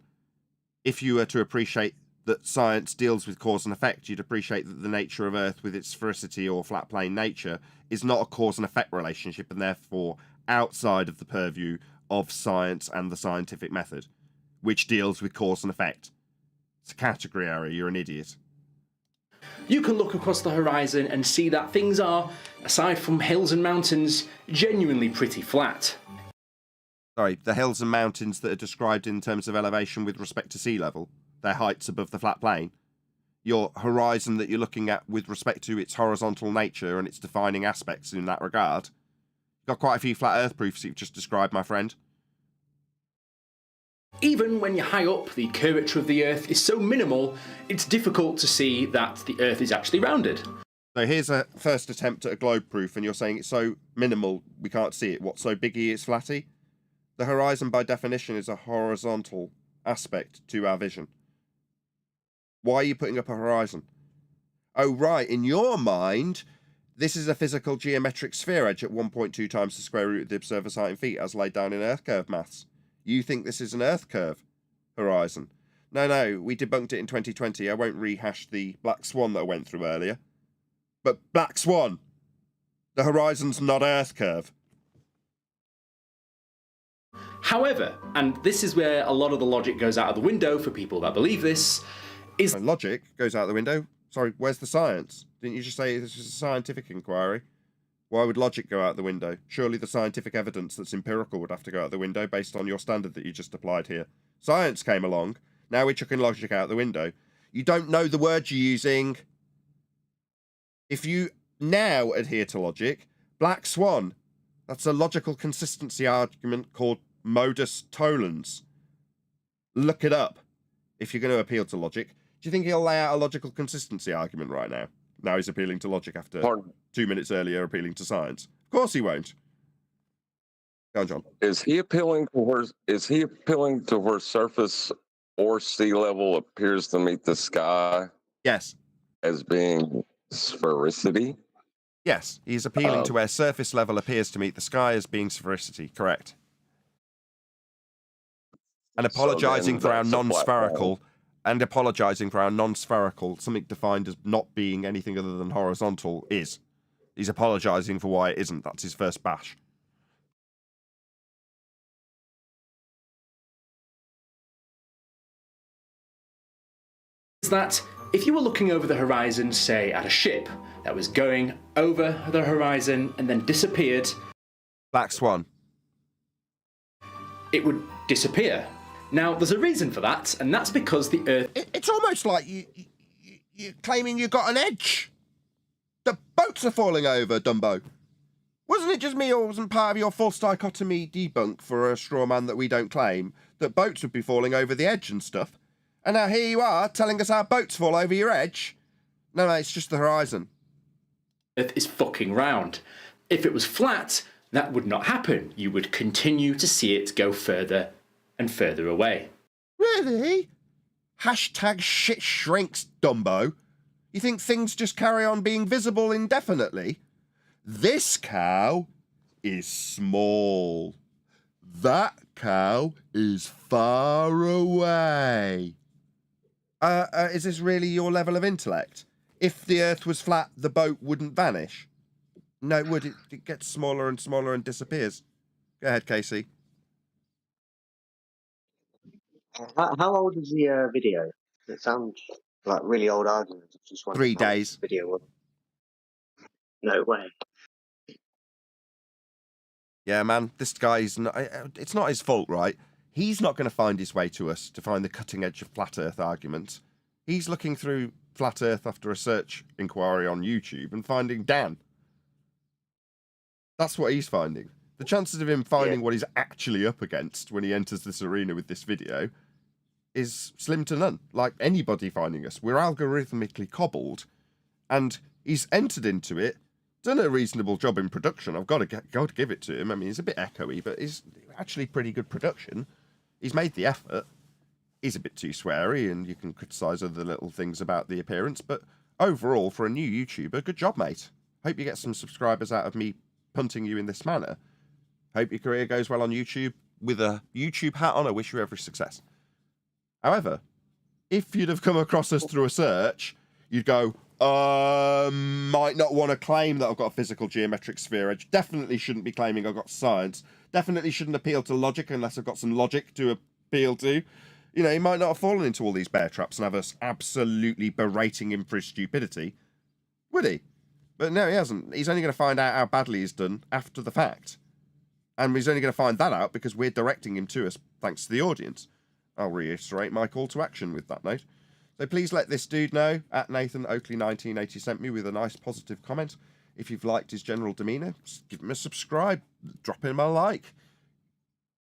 If you were to appreciate that science deals with cause and effect, you'd appreciate that the nature of Earth with its sphericity or flat plane nature is not a cause and effect relationship, and therefore outside of the purview of science and the scientific method, which deals with cause and effect. It's a category error. You're an idiot. You can look across the horizon and see that things are, aside from hills and mountains, genuinely pretty flat. Sorry, the hills and mountains that are described in terms of elevation with respect to sea level, their heights above the flat plane. Your horizon that you're looking at with respect to its horizontal nature and its defining aspects in that regard. You've got quite a few flat earth proofs you've just described, my friend. Even when you're high up, the curvature of the Earth is so minimal, it's difficult to see that the Earth is actually rounded. So here's a first attempt at a globe proof, and you're saying it's so minimal we can't see it. What, so biggy it's flatty? The horizon, by definition, is a horizontal aspect to our vision. Why are you putting up a horizon? Oh, right, in your mind, this is a physical geometric sphere edge at 1.2 times the square root of the observer's height in feet, as laid down in Earth curve maths. You think this is an Earth curve horizon. No, we debunked it in 2020. I won't rehash the black swan that I went through earlier. But black swan, the horizon's not Earth curve. However, and this is where a lot of the logic goes out of the window for people that believe this, is... Logic goes out the window? Sorry, where's the science? Didn't you just say this is a scientific inquiry? Why would logic go out the window? Surely the scientific evidence that's empirical would have to go out the window based on your standard that you just applied here. Science came along. Now we're chucking logic out the window. You don't know the word you're using. If you now adhere to logic, black swan, that's a logical consistency argument called modus tollens. Look it up if you're going to appeal to logic. Do you think he'll lay out a logical consistency argument right now? Now he's appealing to logic after 2 minutes earlier appealing to science. Of course he won't. Go on, John. Is he appealing to where surface or sea level appears to meet the sky? Yes. As being sphericity? Yes, he's appealing to where surface level appears to meet the sky as being sphericity. Correct. And apologising for our non-spherical, something defined as not being anything other than horizontal is. He's apologising for why it isn't. That's his first bash. Is that if you were looking over the horizon, say at a ship that was going over the horizon and then disappeared... Black swan. It would disappear. Now, there's a reason for that, and that's because the Earth... It's almost like you're claiming you got an edge. The boats are falling over, Dumbo. Wasn't it just me, or wasn't part of your false dichotomy debunk for a straw man that we don't claim, that boats would be falling over the edge and stuff? And now here you are, telling us our boats fall over your edge? No, it's just the horizon. Earth is fucking round. If it was flat, that would not happen. You would continue to see it go further and further away. Really? Hashtag shit shrinks, Dumbo. You think things just carry on being visible indefinitely? This cow is small. That cow is far away. Is this really your level of intellect? If the Earth was flat, the boat wouldn't vanish. No, it would. It gets smaller and smaller and disappears. Go ahead, Casey. How old is the video? It sounds like really old arguments. Just 3 days. Video. No way. Yeah, man, this guy's not, it's not his fault, right? He's not going to find his way to us to find the cutting edge of flat Earth arguments. He's looking through flat Earth after a search inquiry on YouTube and finding Dan. That's what he's finding. The chances of him finding what he's actually up against when he enters this arena with this video is slim to none. Like anybody finding us, we're algorithmically cobbled, and he's entered into it, done a reasonable job in production. I've got to give it to him. I mean, it's a bit echoey, but it's actually pretty good production. He's made the effort. He's a bit too sweary, and you can criticise other little things about the appearance, but overall, for a new YouTuber, good job, mate. Hope you get some subscribers out of me punting you in this manner. Hope your career goes well on YouTube. With a YouTube hat on, I wish you every success. However, if you'd have come across us through a search, you'd go, might not want to claim that I've got a physical geometric sphere edge. Definitely shouldn't be claiming I've got science. Definitely shouldn't appeal to logic unless I've got some logic to appeal to. You know, he might not have fallen into all these bear traps and have us absolutely berating him for his stupidity. Would he? But no, he hasn't. He's only going to find out how badly he's done after the fact. And he's only going to find that out because we're directing him to us thanks to the audience. I'll reiterate my call to action with that note. So please let this dude know, at Nathan Oakley 1980 sent me with a nice positive comment. If you've liked his general demeanour, just give him a subscribe, drop him a like.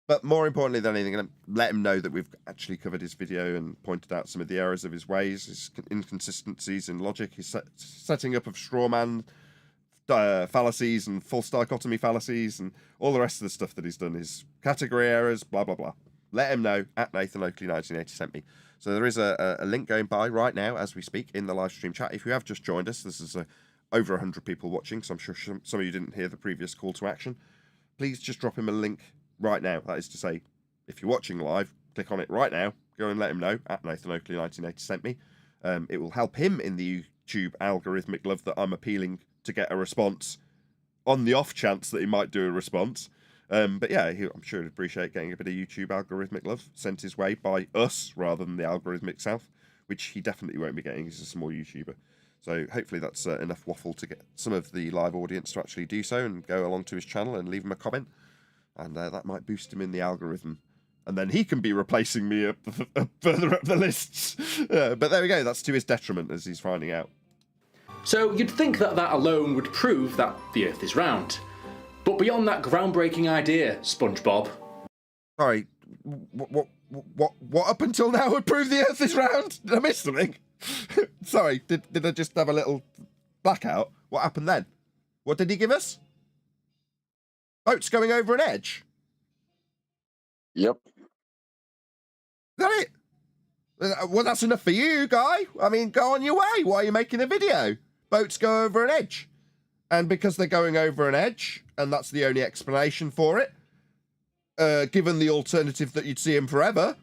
But more importantly than anything, I'm gonna let him know that we've actually covered his video and pointed out some of the errors of his ways, his inconsistencies in logic, his setting up of straw man fallacies and false dichotomy fallacies, and all the rest of the stuff that he's done, his category errors, blah, blah, blah. Let him know at Nathan Oakley 1980 sent me. So there is a link going by right now as we speak in the live stream chat. If you have just joined us, this is over 100 people watching, so I'm sure some of you didn't hear the previous call to action. Please just drop him a link right now. That is to say, if you're watching live, click on it right now. Go and let him know at Nathan Oakley 1980 sent me. It will help him in the YouTube algorithmic love that I'm appealing to get a response on the off chance that he might do a response. But yeah, I'm sure he'd appreciate getting a bit of YouTube algorithmic love sent his way by us rather than the algorithmic self, which he definitely won't be getting. He's a small YouTuber. So hopefully that's enough waffle to get some of the live audience to actually do so and go along to his channel and leave him a comment. And that might boost him in the algorithm. And then he can be replacing me further up the lists. But there we go. That's to his detriment, as he's finding out. So you'd think that that alone would prove that the Earth is round. But beyond that groundbreaking idea, SpongeBob... Sorry, what up until now would prove the Earth is round? Did I miss something? Sorry, did I just have a little blackout? What happened then? What did he give us? Boats going over an edge? Yep. Is that it? Well, that's enough for you, guy. I mean, go on your way. Why are you making a video? Boats go over an edge. And because they're going over an edge, and that's the only explanation for it, given the alternative that you'd see him forever,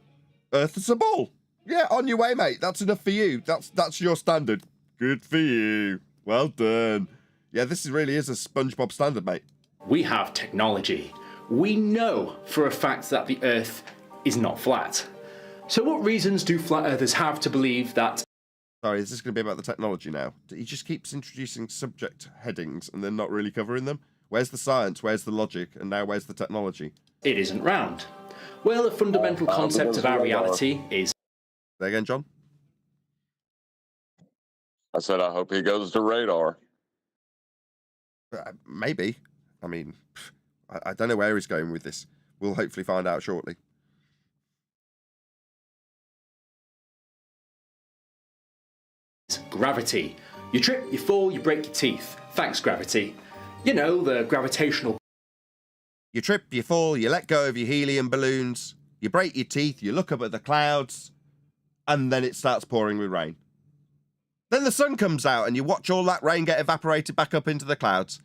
Earth is a ball. Yeah, on your way, mate. That's enough for you. That's your standard. Good for you. Well done. Yeah, this really is a SpongeBob standard, mate. We have technology. We know for a fact that the Earth is not flat. So what reasons do flat earthers have to believe that... Sorry, is this going to be about the technology now? He just keeps introducing subject headings and then not really covering them. Where's the science? Where's the logic? And now where's the technology? It isn't round. Well, a fundamental concept of our reality is... There again, John? I said I hope he goes to radar. Maybe. I mean, I don't know where he's going with this. We'll hopefully find out shortly. Gravity. You trip, you fall, you break your teeth. Thanks, gravity. You know, the gravitational... You trip, you fall, you let go of your helium balloons, you break your teeth, you look up at the clouds, and then it starts pouring with rain. Then the sun comes out and you watch all that rain get evaporated back up into the clouds.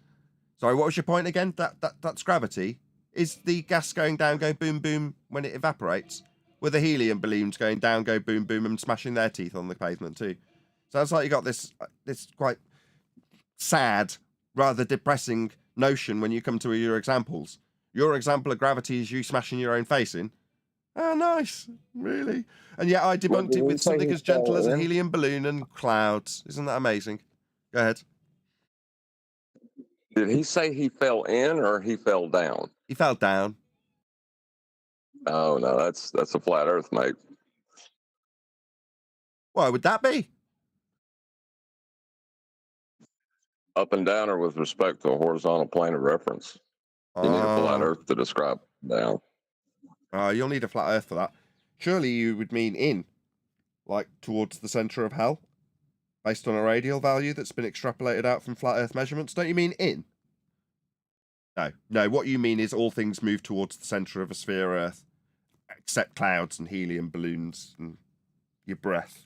Sorry, what was your point again? That's gravity? Is the gas going down, go boom, boom when it evaporates? Were the helium balloons going down, go boom, boom and smashing their teeth on the pavement too? Sounds like you got this quite sad, rather depressing notion when you come to your examples. Your example of gravity is you smashing your own face in. Oh, nice. Really? And yet I debunked it with something as gentle as a helium balloon and clouds. Isn't that amazing? Go ahead. Did he say he fell in or he fell down? He fell down. Oh, no, that's a flat earth, mate. Why would that be? Up and down or with respect to a horizontal plane of reference. You need a flat earth to describe down. You'll need a flat earth for that. Surely you would mean in, like towards the centre of hell, based on a radial value that's been extrapolated out from flat earth measurements. Don't you mean in? No, what you mean is all things move towards the centre of a sphere Earth, except clouds and helium balloons and your breath.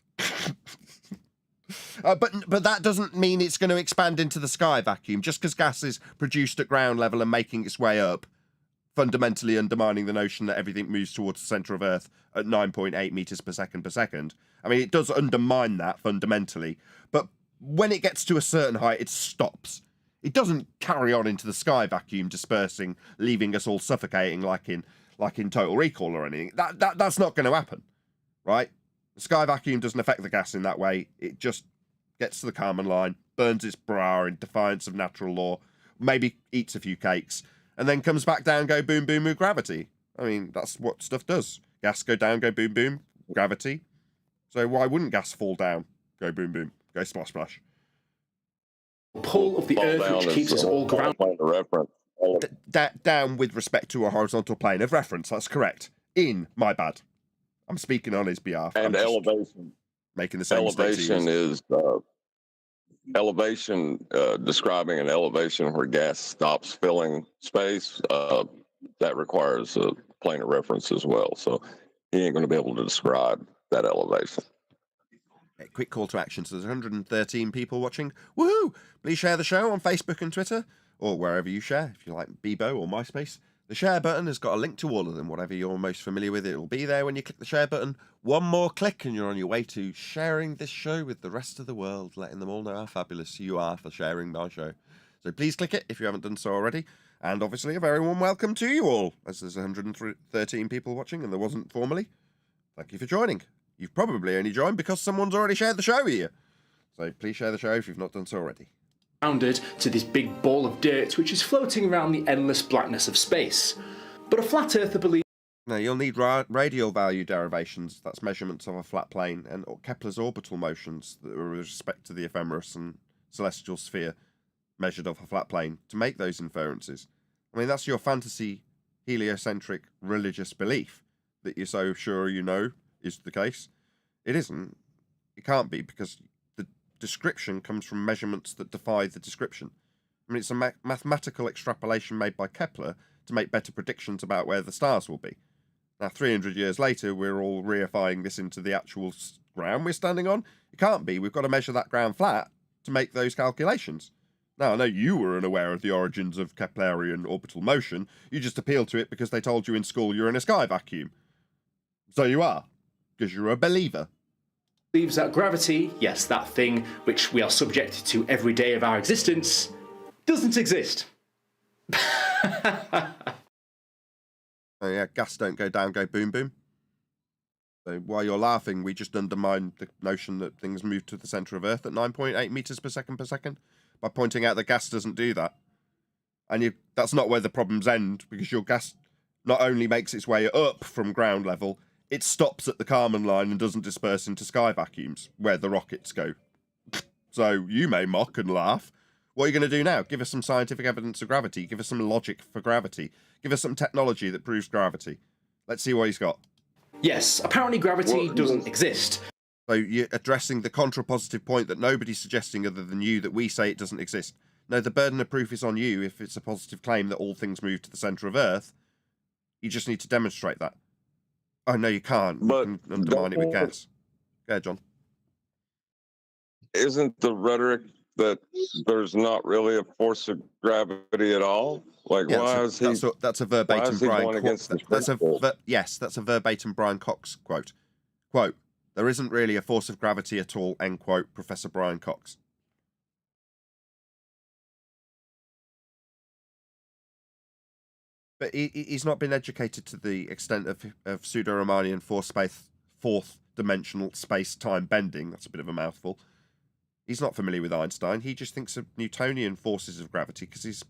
But that doesn't mean it's going to expand into the sky vacuum. Just because gas is produced at ground level and making its way up, fundamentally undermining the notion that everything moves towards the centre of Earth at 9.8 metres per second. I mean, it does undermine that fundamentally, but when it gets to a certain height, it stops. It doesn't carry on into the sky vacuum, dispersing, leaving us all suffocating like in Total Recall or anything. That's not going to happen, right? The sky vacuum doesn't affect the gas in that way. It just gets to the Kármán line, burns its bra in defiance of natural law, maybe eats a few cakes, and then comes back down, go boom, boom with gravity. I mean, that's what stuff does. Gas go down, go boom, boom, gravity. So why wouldn't gas fall down, go boom, boom, go splash, splash? Pull of the Earth which keeps us all grounded. Reference. down with respect to a horizontal plane of reference. That's correct. My bad. I'm speaking on his behalf. And elevation. Making the same elevation is elevation, describing an elevation where gas stops filling space. That requires a plane of reference as well. So he ain't going to be able to describe that elevation. Quick call to action. So there's 113 people watching. Woohoo! Please share the show on Facebook and Twitter, or wherever you share. If you like Bebo or MySpace, the share button has got a link to all of them. Whatever you're most familiar with, it'll be there when you click the share button. One more click and you're on your way to sharing this show with the rest of the world, letting them all know how fabulous you are for sharing my show. So please click it if you haven't done so already. And obviously a very warm welcome to you all, as there's 113 people watching and there wasn't formerly. Thank you for joining. You've probably only joined because someone's already shared the show here. So please share the show if you've not done so already. Rounded to this big ball of dirt which is floating around the endless blackness of space. But a flat earther believes... No, you'll need radial value derivations, that's measurements of a flat plane, and Kepler's orbital motions with respect to the ephemeris and celestial sphere measured off a flat plane to make those inferences. I mean, that's your fantasy heliocentric religious belief that you're so sure you know is the case. It isn't. It can't be, because the description comes from measurements that defy the description. I mean, it's a mathematical extrapolation made by Kepler to make better predictions about where the stars will be. Now, 300 years later, we're all reifying this into the actual ground we're standing on. It can't be. We've got to measure that ground flat to make those calculations. Now, I know you were unaware of the origins of Keplerian orbital motion. You just appealed to it because they told you in school you're in a sky vacuum. So you are, because you're a believer. Believes that gravity, yes, that thing which we are subjected to every day of our existence, doesn't exist. Oh yeah, gas don't go down, go boom boom. So while you're laughing, we just undermined the notion that things move to the centre of Earth at 9.8 meters per second by pointing out that gas doesn't do that. And that's not where the problems end, because your gas not only makes its way up from ground level, it stops at the Kármán line and doesn't disperse into sky vacuums, where the rockets go. So you may mock and laugh. What are you going to do now? Give us some scientific evidence of gravity. Give us some logic for gravity. Give us some technology that proves gravity. Let's see what he's got. Yes, apparently gravity doesn't exist. So you're addressing the contrapositive point that nobody's suggesting other than you, that we say it doesn't exist. No, the burden of proof is on you if it's a positive claim that all things move to the centre of Earth. You just need to demonstrate that. Oh, no, you can't. But you can undermine it with gas. Go ahead, John. Isn't the rhetoric that there's not really a force of gravity at all? Like, yeah, why is he? That's a verbatim Brian quote. Yes, that's a verbatim Brian Cox quote. Quote: "There isn't really a force of gravity at all." End quote. Professor Brian Cox. But he's not been educated to the extent of pseudo-Riemannian fourth dimensional space-time bending. That's a bit of a mouthful. He's not familiar with Einstein. He just thinks of Newtonian forces of gravity because he's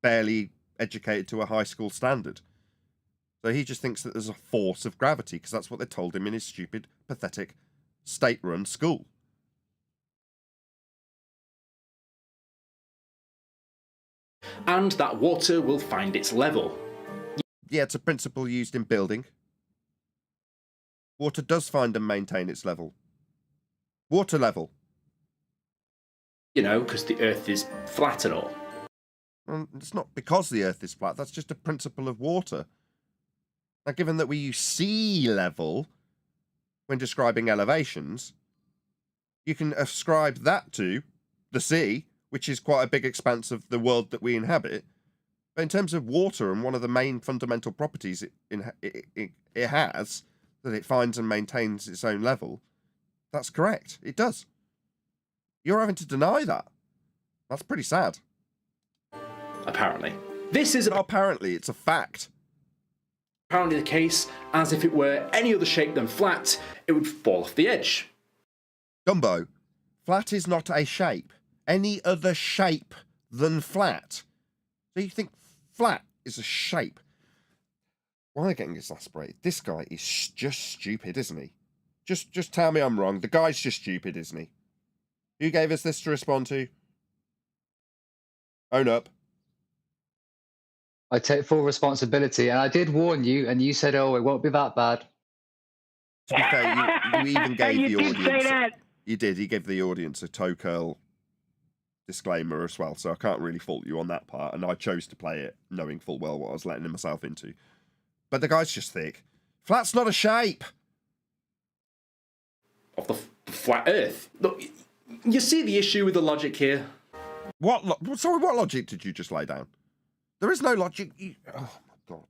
barely educated to a high school standard. So he just thinks that there's a force of gravity because that's what they told him in his stupid, pathetic, state-run school. And that water will find its level. Yeah, it's a principle used in building. Water does find and maintain its level. Water level. You know, because the Earth is flat and all. Well, it's not because the Earth is flat, that's just a principle of water. Now, given that we use sea level when describing elevations, you can ascribe that to the sea, which is quite a big expanse of the world that we inhabit. But in terms of water, and one of the main fundamental properties it has, that it finds and maintains its own level, that's correct. It does. You're having to deny that. That's pretty sad. Apparently. This is... Not apparently, it's a fact. Apparently the case, as if it were any other shape than flat, it would fall off the edge. Dumbo, flat is not a shape. Any other shape than flat. So you think flat is a shape? Why am I getting exasperated? This guy is just stupid, isn't he? Just tell me I'm wrong. The guy's just stupid, isn't he? Who gave us this to respond to? Own up. I take full responsibility, and I did warn you, and you said, "Oh, it won't be that bad." To be fair, you even gave You the did audience. say that. You did. He gave the audience a toe curl disclaimer as well, so I can't really fault you on that part. And I chose to play it knowing full well what I was letting myself into. But the guy's just thick. Flat's not a shape Of the flat Earth. Look, you see the issue with the logic here? Sorry, what logic did you just lay down? There is no logic. Oh my god.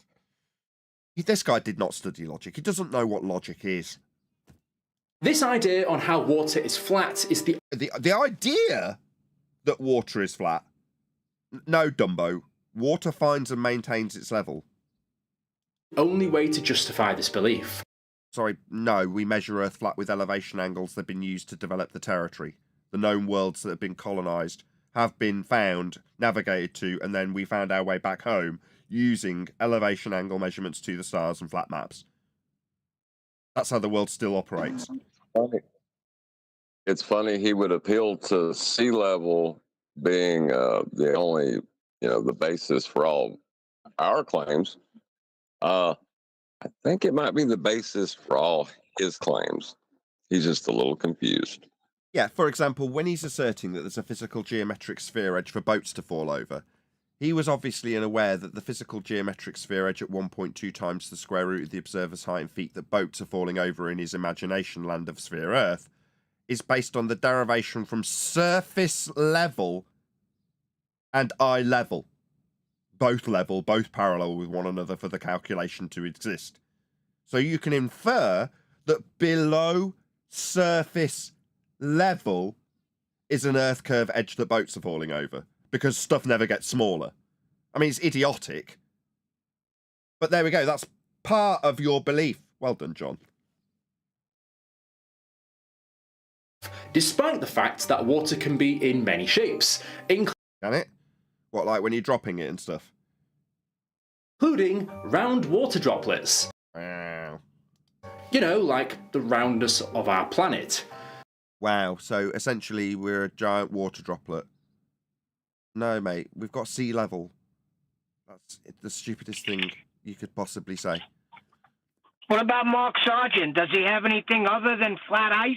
This guy did not study logic. He doesn't know what logic is. This idea on how water is flat is the idea that water is flat. No, Dumbo. Water finds and maintains its level. only way to justify this belief. Sorry, no, we measure Earth flat with elevation angles that have been used to develop the territory. The known worlds that have been colonised have been found, navigated to, and then we found our way back home using elevation angle measurements to the stars and flat maps. That's how the world still operates. It's funny he would appeal to sea level being the only, the basis for all our claims. I think it might be the basis for all his claims. He's just a little confused. Yeah, for example, when he's asserting that there's a physical geometric sphere edge for boats to fall over, he was obviously unaware that the physical geometric sphere edge at 1.2 times the square root of the observer's height in feet that boats are falling over in his imagination land of sphere Earth is based on the derivation from surface level and eye level. Both level, both parallel with one another for the calculation to exist. So you can infer that below surface level is an Earth curve edge that boats are falling over, because stuff never gets smaller. I mean, it's idiotic. But there we go. That's part of your belief. Well done, John. Despite the fact that water can be in many shapes, Can it? What, like when you're dropping it and stuff? including round water droplets. Wow. You know, like the roundness of our planet. Wow, so essentially we're a giant water droplet. No, mate, we've got sea level. That's the stupidest thing you could possibly say. What about Mark Sargent? Does he have anything other than flat ice?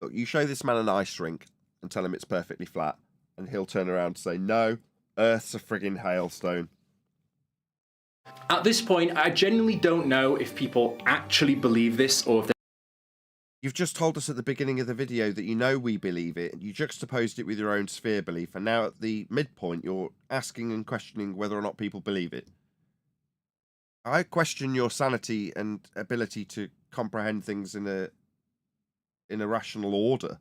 Look, you show this man an ice rink and tell him it's perfectly flat, and he'll turn around and say, no, Earth's a friggin' hailstone. At this point, I genuinely don't know if people actually believe this or if You've just told us at the beginning of the video that you know we believe it, and you juxtaposed it with your own sphere belief, and now at the midpoint you're asking and questioning whether or not people believe it. I question your sanity and ability to comprehend things in a rational order.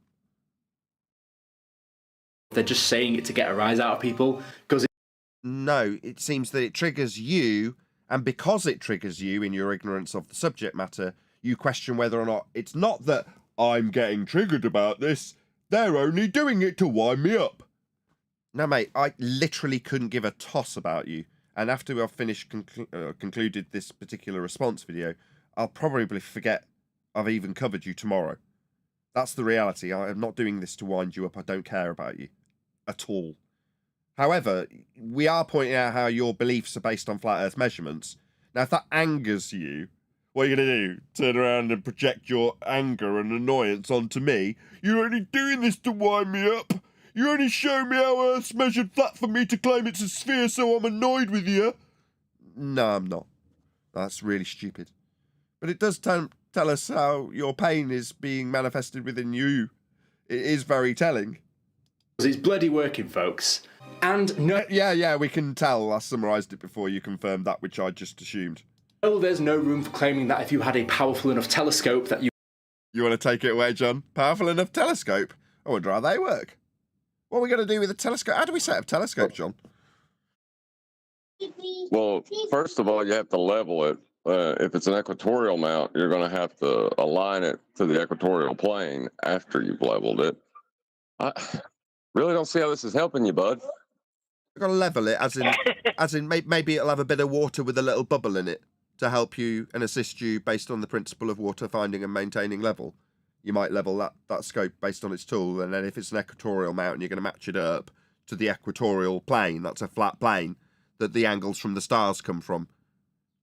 they're just saying it to get a rise out of people. Because No, it seems that it triggers you, and because it triggers you in your ignorance of the subject matter, you question whether or not it's not that I'm getting triggered about this, they're only doing it to wind me up. No, mate, I literally couldn't give a toss about you. And after I've finished concluded this particular response video, I'll probably forget I've even covered you tomorrow. That's the reality. I am not doing this to wind you up. I don't care about you at all. However, we are pointing out how your beliefs are based on flat Earth measurements. Now, if that angers you, what are you going to do? Turn around and project your anger and annoyance onto me? You're only doing this to wind me up. You only show me how Earth's measured flat for me to claim it's a sphere, so I'm annoyed with you. No, I'm not. That's really stupid. But it does tell us how your pain is being manifested within you. It is very telling. it's bloody working, folks. And no, Yeah, we can tell. I summarised it before you confirmed that which I just assumed. there's no room for claiming that if you had a powerful enough telescope that you... You want to take it away, John? Powerful enough telescope? I wonder how they work. What are we going to do with a telescope? How do we set up telescopes, John? Well, first of all, you have to level it. If it's an equatorial mount, you're going to have to align it to the equatorial plane after you've leveled it. I really don't see how this is helping you, bud. We've got to level it, as in maybe it'll have a bit of water with a little bubble in it to help you and assist you based on the principle of water finding and maintaining level. You might level that scope based on its tool, and then if it's an equatorial mount and you're going to match it up, to the equatorial plane, that's a flat plane, that the angles from the stars come from.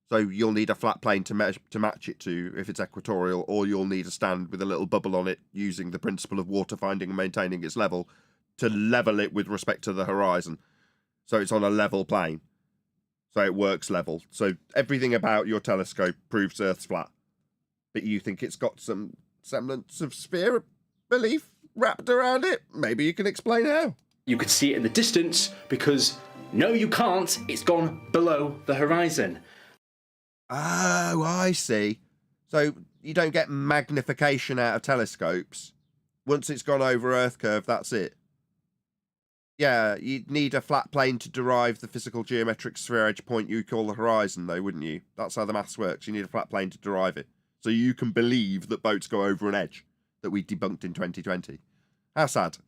So you'll need a flat plane to match it to if it's equatorial, or you'll need a stand with a little bubble on it using the principle of water finding and maintaining its level to level it with respect to the horizon. So it's on a level plane. So it works level. So everything about your telescope proves Earth's flat. But you think it's got some semblance of sphere belief wrapped around it? Maybe you can explain how. You could see it in the distance because, no, you can't. It's gone below the horizon. Oh, I see. So you don't get magnification out of telescopes. Once it's gone over Earth curve, that's it. Yeah, you'd need a flat plane to derive the physical geometric sphere edge point you call the horizon, though, wouldn't you? That's how the maths works. You need a flat plane to derive it. So you can believe that boats go over an edge that we debunked in 2020. How sad.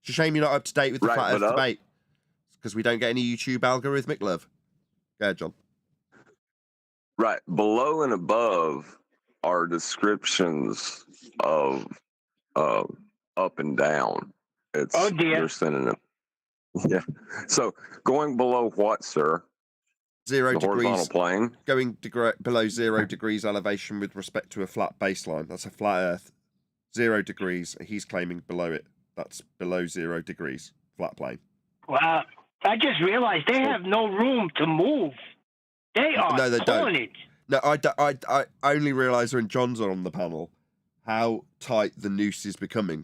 It's a shame you're not up to date with the flat Earth debate. Because we don't get any YouTube algorithmic love. Go ahead, John. Right. Below and above are descriptions of up and down. It's they're synonym. Yeah. So going below what, sir? 0 the degrees. Horizontal plane. Going below 0 degrees elevation with respect to a flat baseline. That's a flat Earth. 0 degrees. He's claiming below it. That's below 0 degrees. Flat plane. Wow. I just realized they have no room to move. They are no, they don't. No, I only realise when John's on the panel how tight the noose is becoming.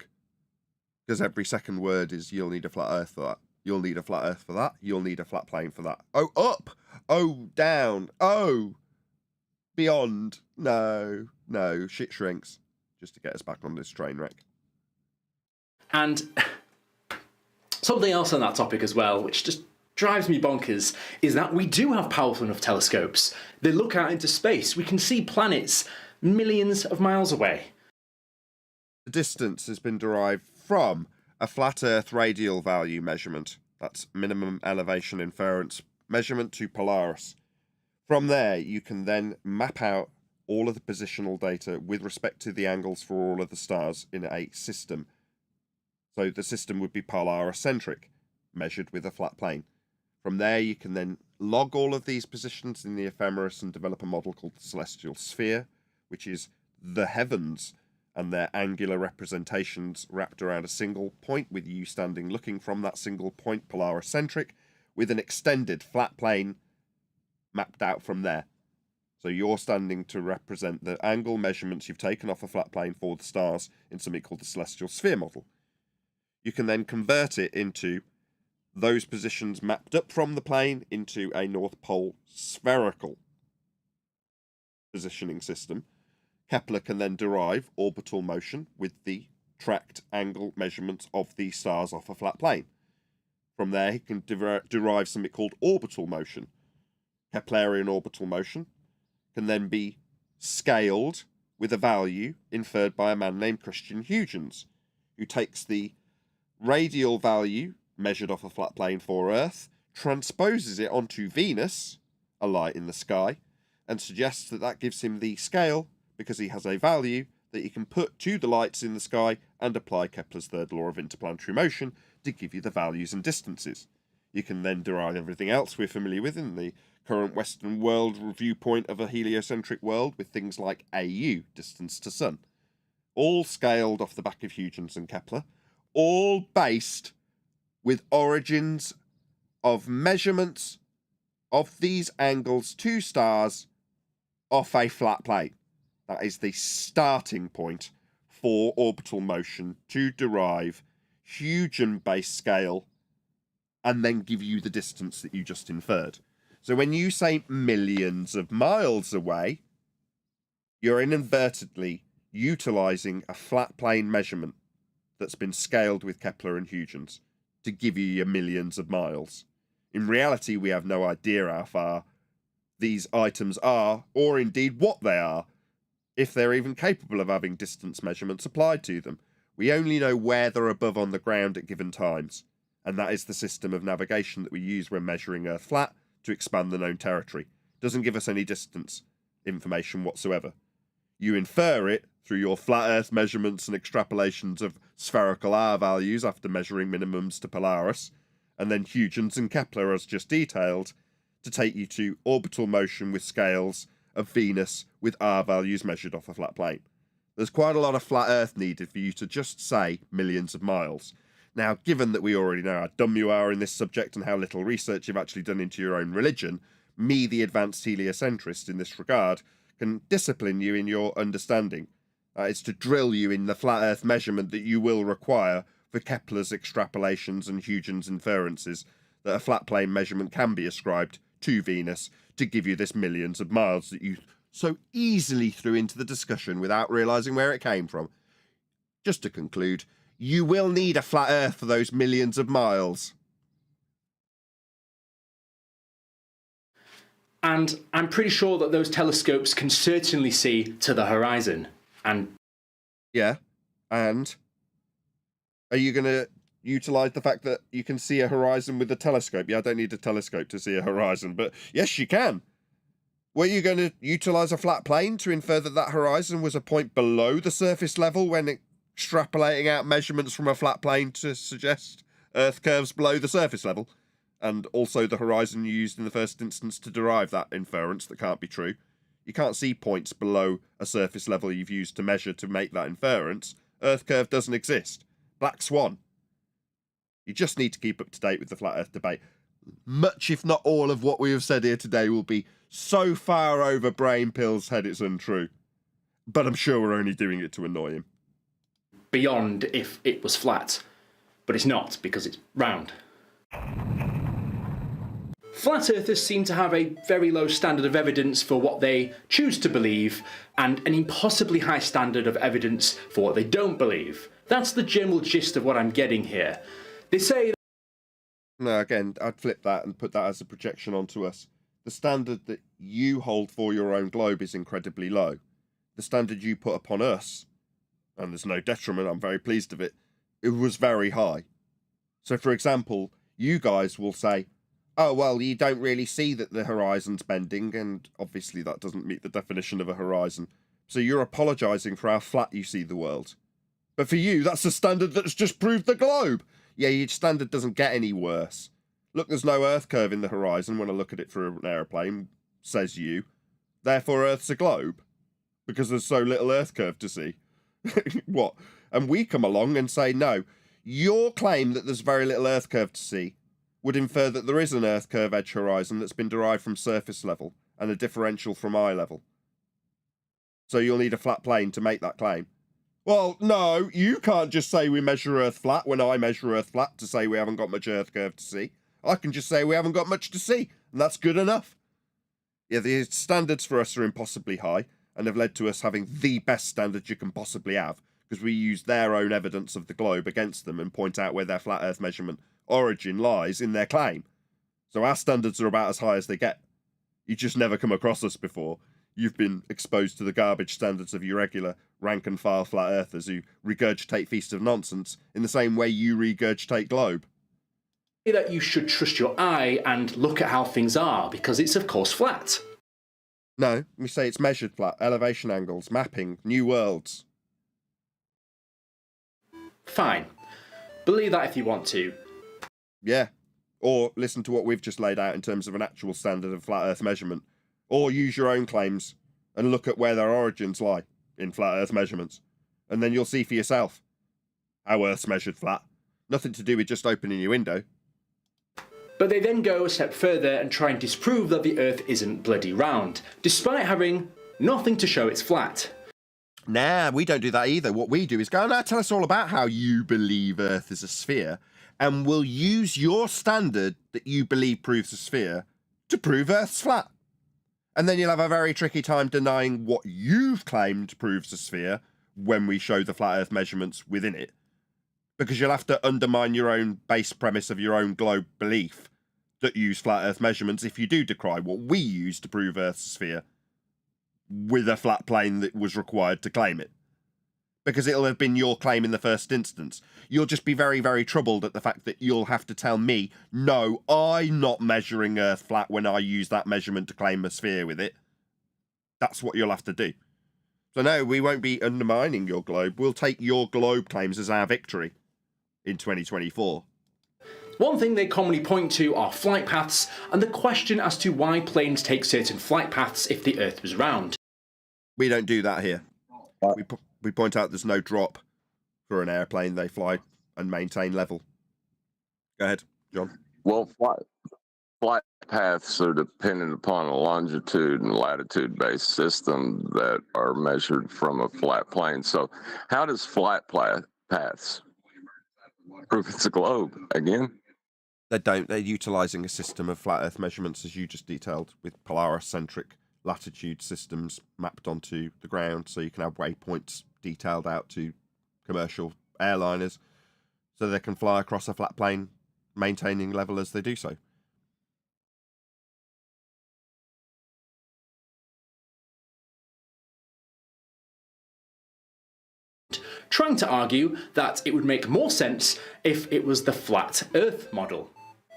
Because every second word is, you'll need a flat Earth for that. You'll need a flat Earth for that. You'll need a flat plane for that. Oh, up. Oh, down. Oh, beyond. No. Shit shrinks. Just to get us back on this train wreck. And something else on that topic as well, which just drives me bonkers, is that we do have powerful enough telescopes. They look out into space. We can see planets millions of miles away. The distance has been derived from a flat Earth radial value measurement. That's minimum elevation inference measurement to Polaris. From there, you can then map out all of the positional data with respect to the angles for all of the stars in a system. So the system would be Polaris-centric, measured with a flat plane. From there, you can then log all of these positions in the ephemeris and develop a model called the celestial sphere, which is the heavens and their angular representations wrapped around a single point, with you standing looking from that single point, Polaris-centric, with an extended flat plane mapped out from there. So you're standing to represent the angle measurements you've taken off a flat plane for the stars in something called the celestial sphere model. You can then convert it into those positions mapped up from the plane into a North Pole spherical positioning system. Kepler can then derive orbital motion with the tracked angle measurements of these stars off a flat plane. From there, he can derive something called orbital motion. Keplerian orbital motion can then be scaled with a value inferred by a man named Christian Huygens, who takes the radial value measured off a flat plane for Earth, transposes it onto Venus, a light in the sky, and suggests that that gives him the scale because he has a value that he can put to the lights in the sky and apply Kepler's third law of interplanetary motion to give you the values and distances. You can then derive everything else we're familiar with in the current Western world viewpoint of a heliocentric world with things like AU, distance to sun, all scaled off the back of Huygens and Kepler, all based with origins of measurements of these angles to stars off a flat plane. That is the starting point for orbital motion to derive Huygens-based scale and then give you the distance that you just inferred. So when you say millions of miles away, you're inadvertently utilizing a flat plane measurement that's been scaled with Kepler and Huygens to give you your millions of miles. In reality, we have no idea how far these items are, or indeed what they are, if they're even capable of having distance measurements applied to them. We only know where they're above on the ground at given times, and that is the system of navigation that we use when measuring Earth flat to expand the known territory. Doesn't give us any distance information whatsoever. You infer it through your flat Earth measurements and extrapolations of spherical R values after measuring minimums to Polaris, and then Huygens and Kepler, as just detailed, to take you to orbital motion with scales of Venus with R values measured off a flat plane. There's quite a lot of flat Earth needed for you to just say millions of miles. Now, given that we already know how dumb you are in this subject and how little research you've actually done into your own religion, me, the advanced heliocentrist in this regard, can discipline you in your understanding. It's to drill you in the flat Earth measurement that you will require for Kepler's extrapolations and Huygens' inferences that a flat plane measurement can be ascribed to Venus to give you this millions of miles that you so easily threw into the discussion without realising where it came from. Just to conclude, you will need a flat Earth for those millions of miles. And I'm pretty sure that those telescopes can certainly see to the horizon. And yeah, and are you going to utilise the fact that you can see a horizon with a telescope? Yeah, I don't need a telescope to see a horizon, but yes, you can. Were you going to utilise a flat plane to infer that that horizon was a point below the surface level when extrapolating out measurements from a flat plane to suggest Earth curves below the surface level? And also the horizon you used in the first instance to derive that inference that can't be true. You can't see points below a surface level you've used to measure to make that inference. Earth curve doesn't exist. Black swan. You just need to keep up to date with the flat Earth debate. Much, if not all, of what we have said here today will be so far over Brain Pill's head it's untrue. But I'm sure we're only doing it to annoy him. beyond if it was flat. But it's not, because it's round. Flat earthers seem to have a very low standard of evidence for what they choose to believe, and an impossibly high standard of evidence for what they don't believe. That's the general gist of what I'm getting here. They say... No, again, I'd flip that and put that as a projection onto us. The standard that you hold for your own globe is incredibly low. The standard you put upon us, and there's no detriment, I'm very pleased of it, it was very high. So, for example, you guys will say, oh, well, you don't really see that the horizon's bending, and obviously that doesn't meet the definition of a horizon. So you're apologising for how flat you see the world. But for you, that's the standard that's just proved the globe. Yeah, your standard doesn't get any worse. Look, there's no Earth curve in the horizon when I look at it through an aeroplane, says you. Therefore, Earth's a globe. Because there's so little Earth curve to see. What? And we come along and say, no, your claim that there's very little Earth curve to see would infer that there is an Earth curve edge horizon that's been derived from surface level and a differential from eye level. So you'll need a flat plane to make that claim. Well, no, you can't just say we measure Earth flat when I measure Earth flat to say we haven't got much Earth curve to see. I can just say we haven't got much to see, and that's good enough. Yeah, the standards for us are impossibly high, and have led to us having the best standards you can possibly have, because we use their own evidence of the globe against them and point out where their flat Earth measurement origin lies in their claim. So our standards are about as high as they get. You just never come across us before. You've been exposed to the garbage standards of your regular rank-and-file flat earthers who regurgitate Feast of Nonsense in the same way you regurgitate Globe. that you should trust your eye and look at how things are, because it's of course flat. No, we say it's measured flat, elevation angles, mapping, new worlds. Fine. Believe that if you want to. Yeah. Or listen to what we've just laid out in terms of an actual standard of flat Earth measurement. Or use your own claims and look at where their origins lie in flat Earth measurements. And then you'll see for yourself how Earth's measured flat. Nothing to do with just opening your window. But they then go a step further and try and disprove that the Earth isn't bloody round, despite having nothing to show it's flat. Nah, we don't do that either. What we do is go, now tell us all about how you believe Earth is a sphere, and we'll use your standard that you believe proves a sphere to prove Earth's flat. And then you'll have a very tricky time denying what you've claimed proves a sphere when we show the flat Earth measurements within it. Because you'll have to undermine your own base premise of your own globe belief that use flat Earth measurements if you do decry what we use to prove Earth's a sphere with a flat plane that was required to claim it. Because it'll have been your claim in the first instance. You'll just be very, very troubled at the fact that you'll have to tell me, no, I'm not measuring Earth flat when I use that measurement to claim a sphere with it. That's what you'll have to do. So no, we won't be undermining your globe. We'll take your globe claims as our victory in 2024. One thing they commonly point to are flight paths, and the question as to why planes take certain flight paths if the Earth was round. We don't do that here. We point out there's no drop for an airplane. They fly and maintain level. Go ahead, John. Well, flight paths are dependent upon a longitude and latitude based system that are measured from a flat plane. So how does flight paths prove it's a globe again? They don't. They're utilising a system of flat Earth measurements, as you just detailed, with Polaris-centric latitude systems mapped onto the ground, so you can have waypoints detailed out to commercial airliners, so they can fly across a flat plane, maintaining level as they do so. Trying to argue that it would make more sense if it was the flat Earth model.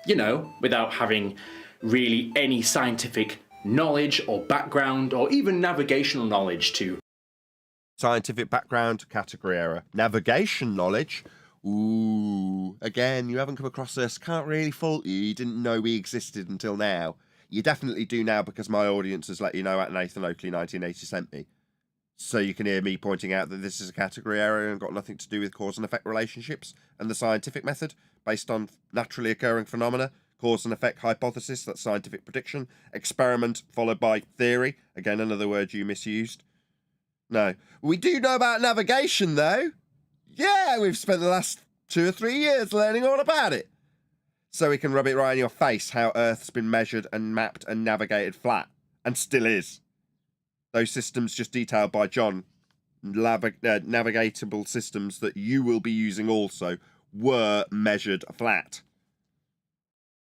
You know, without having really any scientific knowledge or background or even navigational knowledge to... Scientific background, category error. Navigation knowledge, ooh, again, you haven't come across this. Can't really fault you. You didn't know we existed until now. You definitely do now because my audience has let you know at Nathan Oakley 1980 sent me. So you can hear me pointing out that this is a category error and got nothing to do with cause and effect relationships and the scientific method based on naturally occurring phenomena, cause and effect hypothesis, that's scientific prediction, experiment followed by theory, again another word you misused. No. We do know about navigation though. Yeah, we've spent the last 2 or 3 years learning all about it. So we can rub it right in your face how Earth's been measured and mapped and navigated flat, and still is. Those systems just detailed by John, navigatable systems that you will be using also, were measured flat.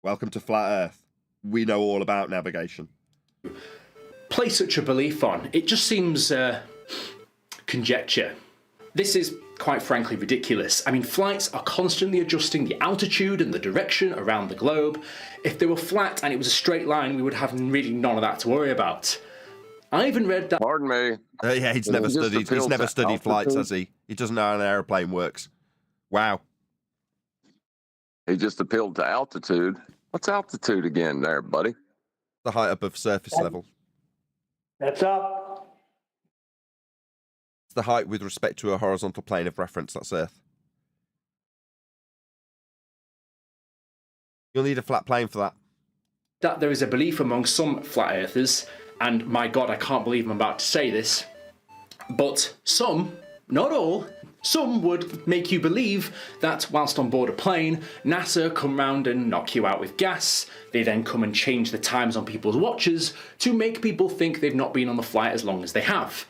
Welcome to Flat Earth. We know all about navigation. Place such a belief on. It just seems conjecture. This is quite frankly ridiculous. I mean, flights are constantly adjusting the altitude and the direction around the globe. If they were flat and it was a straight line, we would have really none of that to worry about. I even read that... Pardon me. Yeah, he's never studied flights, has he? He doesn't know how an aeroplane works. Wow. He just appealed to altitude. What's altitude again there, buddy? The height above surface level. That's up. It's the height with respect to a horizontal plane of reference, that's Earth. You'll need a flat plane for that. That there is a belief among some flat earthers, and my God, I can't believe I'm about to say this, but some, not all, some would make you believe that whilst on board a plane, NASA come round and knock you out with gas. They then come and change the times on people's watches to make people think they've not been on the flight as long as they have.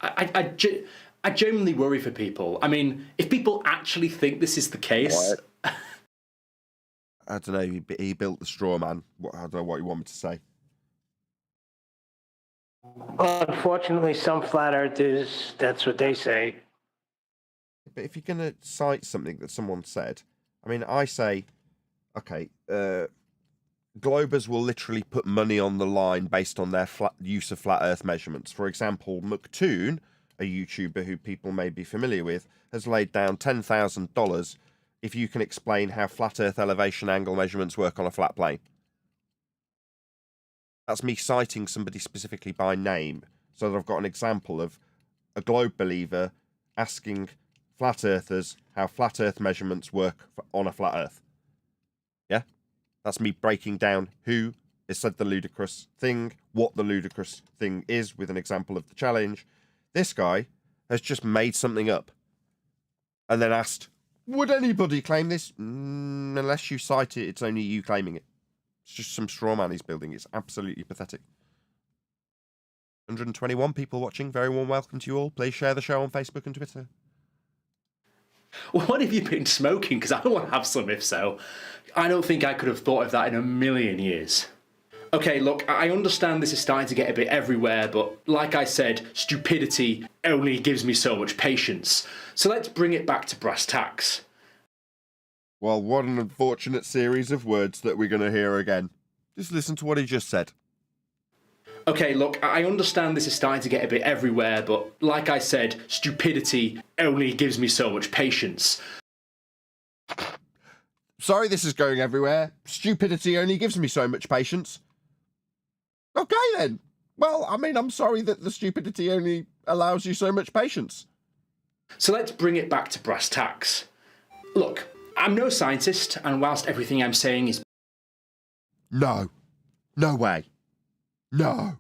I genuinely worry for people. I mean, if people actually think this is the case... I don't know, he built the straw man. I don't know what you want me to say. Unfortunately, some flat earthers, that's what they say. But if you're going to cite something that someone said, I mean, I say, okay, Globers will literally put money on the line based on their use of flat Earth measurements. For example, McToon, a YouTuber who people may be familiar with, has laid down $10,000 if you can explain how flat Earth elevation angle measurements work on a flat plane. That's me citing somebody specifically by name, so that I've got an example of a globe believer asking flat earthers how flat Earth measurements work on a flat Earth. Yeah? That's me breaking down who has said the ludicrous thing, what the ludicrous thing is with an example of the challenge. This guy has just made something up and then asked, would anybody claim this? Unless you cite it, it's only you claiming it. It's just some straw man he's building. It's absolutely pathetic. 121 people watching. Very warm welcome to you all. Please share the show on Facebook and Twitter. Well, what have you been smoking? Because I want to have some, if so. I don't think I could have thought of that in a million years. Okay, look, I understand this is starting to get a bit everywhere, but like I said, stupidity only gives me so much patience. So let's bring it back to brass tacks. Well, what an unfortunate series of words that we're going to hear again. Just listen to what he just said. Okay, look, I understand this is starting to get a bit everywhere, but like I said, stupidity only gives me so much patience. sorry this is going everywhere. Stupidity only gives me so much patience. Okay, then. Well, I mean, I'm sorry that the stupidity only allows you so much patience. So let's bring it back to brass tacks. Look, I'm no scientist, and whilst everything I'm saying is... No. No way. No.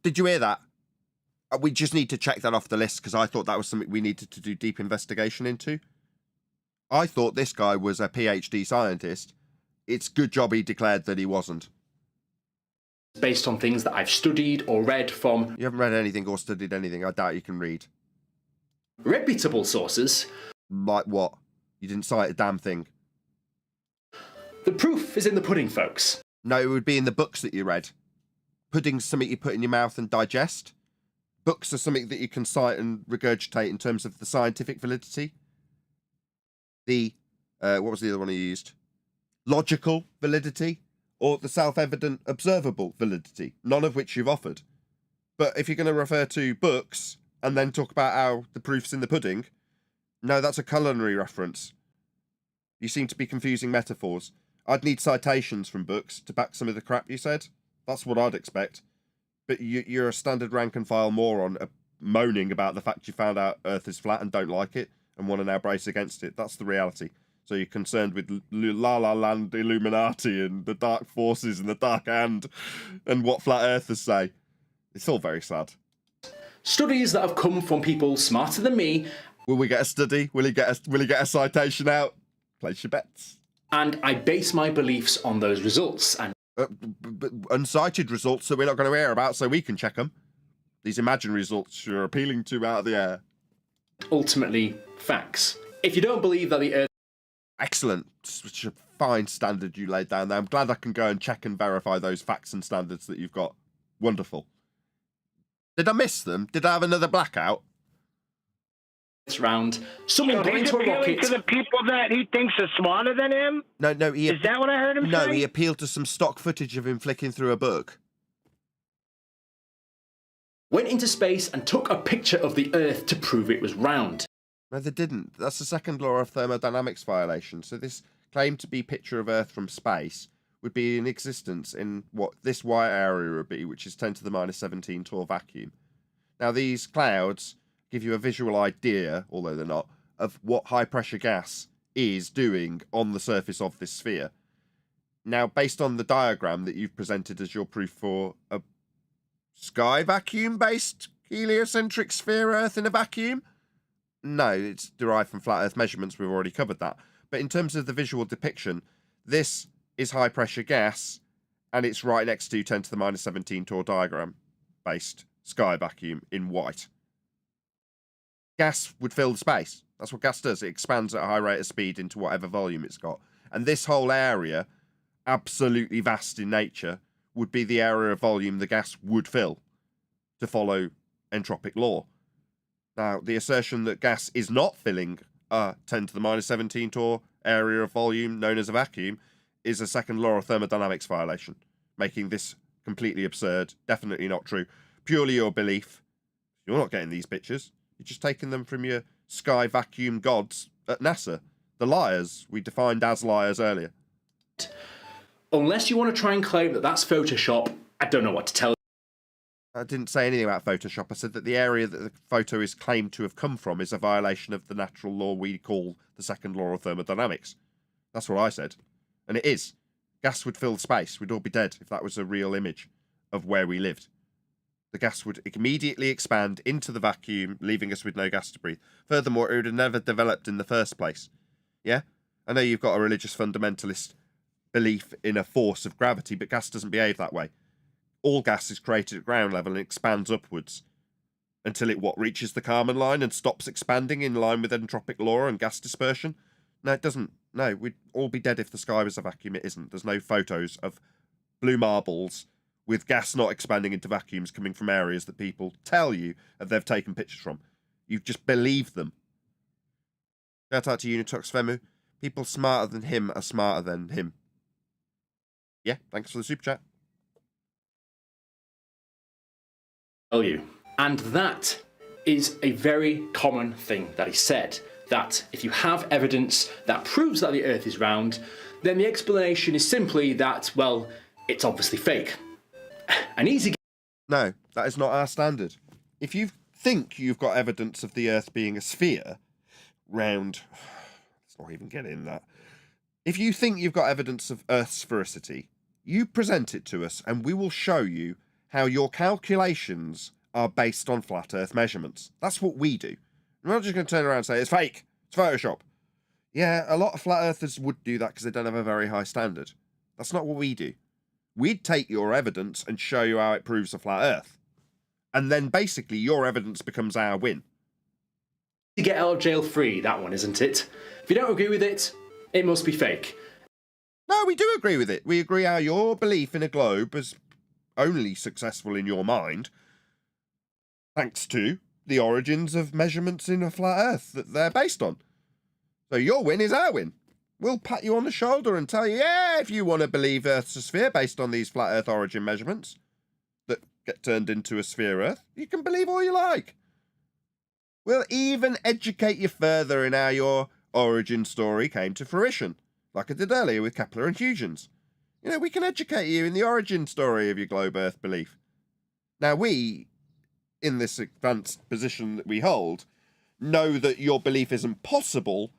Did you hear that? We just need to check that off the list, because I thought that was something we needed to do deep investigation into. I thought this guy was a PhD scientist. It's good job he declared that he wasn't. Based on things that I've studied or read from... You haven't read anything or studied anything. I doubt you can read. reputable sources. Like what? You didn't cite a damn thing. The proof is in the pudding, folks. No, it would be in the books that you read. Pudding's something you put in your mouth and digest. Books are something that you can cite and regurgitate in terms of the scientific validity. The, what was the other one you used? Logical validity, or the self-evident observable validity, none of which you've offered. But if you're going to refer to books and then talk about how the proof's in the pudding, no, that's a culinary reference. You seem to be confusing metaphors. I'd need citations from books to back some of the crap you said. That's what I'd expect. But you're a standard rank and file moron moaning about the fact you found out Earth is flat and don't like it and want to now brace against it. That's the reality. So you're concerned with La La Land, Illuminati and the dark forces and the dark hand and what flat earthers say. It's all very sad. Studies that have come from people smarter than me. Will we get a study? Will he get a citation out? Place your bets. And I base my beliefs on those results. And uncited results that we're not going to hear about, so we can check them. These imaginary results you're appealing to out of the air. Ultimately, facts. If you don't believe that the Earth... Excellent. Such a fine standard you laid down there. I'm glad I can go and check and verify those facts and standards that you've got. Wonderful. Did I miss them? Did I have another blackout? Round. Someone So got he's into a appealing rocket. to the people that he thinks are smarter than him? No, Is that what I heard him say? No, he appealed to some stock footage of him flicking through a book. Went into space and took a picture of the Earth to prove it was round. No, they didn't. That's the second law of thermodynamics violation. So this claim to be picture of Earth from space would be in existence in what this white area would be, which is 10 to the minus 17 Torr vacuum. Now, these clouds give you a visual idea, although they're not, of what high-pressure gas is doing on the surface of this sphere. Now, based on the diagram that you've presented as your proof for a sky vacuum-based heliocentric sphere Earth in a vacuum, no, it's derived from flat Earth measurements. We've already covered that. But in terms of the visual depiction, this is high-pressure gas, and it's right next to 10 to the minus 17 Torr diagram-based sky vacuum in white. Gas would fill the space. That's what gas does. It expands at a high rate of speed into whatever volume it's got. And this whole area, absolutely vast in nature, would be the area of volume the gas would fill to follow entropic law. Now, the assertion that gas is not filling a 10 to the minus 17 Torr area of volume known as a vacuum is a second law of thermodynamics violation, making this completely absurd, definitely not true. Purely your belief. You're not getting these pictures. You're just taking them from your sky vacuum gods at NASA. The liars we defined as liars earlier. Unless you want to try and claim that that's Photoshop, I don't know what to tell you. I didn't say anything about Photoshop. I said that the area that the photo is claimed to have come from is a violation of the natural law we call the second law of thermodynamics. That's what I said. And it is. Gas would fill space. We'd all be dead if that was a real image of where we lived. The gas would immediately expand into the vacuum, leaving us with no gas to breathe. Furthermore, it would have never developed in the first place. Yeah? I know you've got a religious fundamentalist belief in a force of gravity, but gas doesn't behave that way. All gas is created at ground level and expands upwards until it, reaches the Kármán line and stops expanding in line with entropic law and gas dispersion? No, it doesn't. No, we'd all be dead if the sky was a vacuum. It isn't. There's no photos of blue marbles with gas not expanding into vacuums coming from areas that people tell you that they've taken pictures from. You just believe them. Shout out to Unitox Femu. People smarter than him are smarter than him. Yeah, thanks for the super chat. You. And that is a very common thing that he said. that if you have evidence that proves that the Earth is round, then the explanation is simply that, well, it's obviously fake. An easy... No, that is not our standard. If you think you've got evidence of the Earth being a sphere, round... Let's not even get in that. If you think you've got evidence of Earth's sphericity, you present it to us and we will show you how your calculations are based on flat Earth measurements. That's what we do. We're not just going to turn around and say, it's fake, it's Photoshop. Yeah, a lot of flat earthers would do that because they don't have a very high standard. That's not what we do. We'd take your evidence and show you how it proves a flat Earth. And then basically your evidence becomes our win. To get out of jail free, that one, isn't it? If you don't agree with it, it must be fake. No, we do agree with it. We agree how your belief in a globe is only successful in your mind thanks to the origins of measurements in a flat Earth that they're based on. So your win is our win. We'll pat you on the shoulder and tell you, yeah, if you want to believe Earth's a sphere based on these flat Earth origin measurements that get turned into a sphere Earth, you can believe all you like. We'll even educate you further in how your origin story came to fruition, like I did earlier with Kepler and Huygens. You know, we can educate you in the origin story of your globe Earth belief. Now we, in this advanced position that we hold, know that your belief isn't possible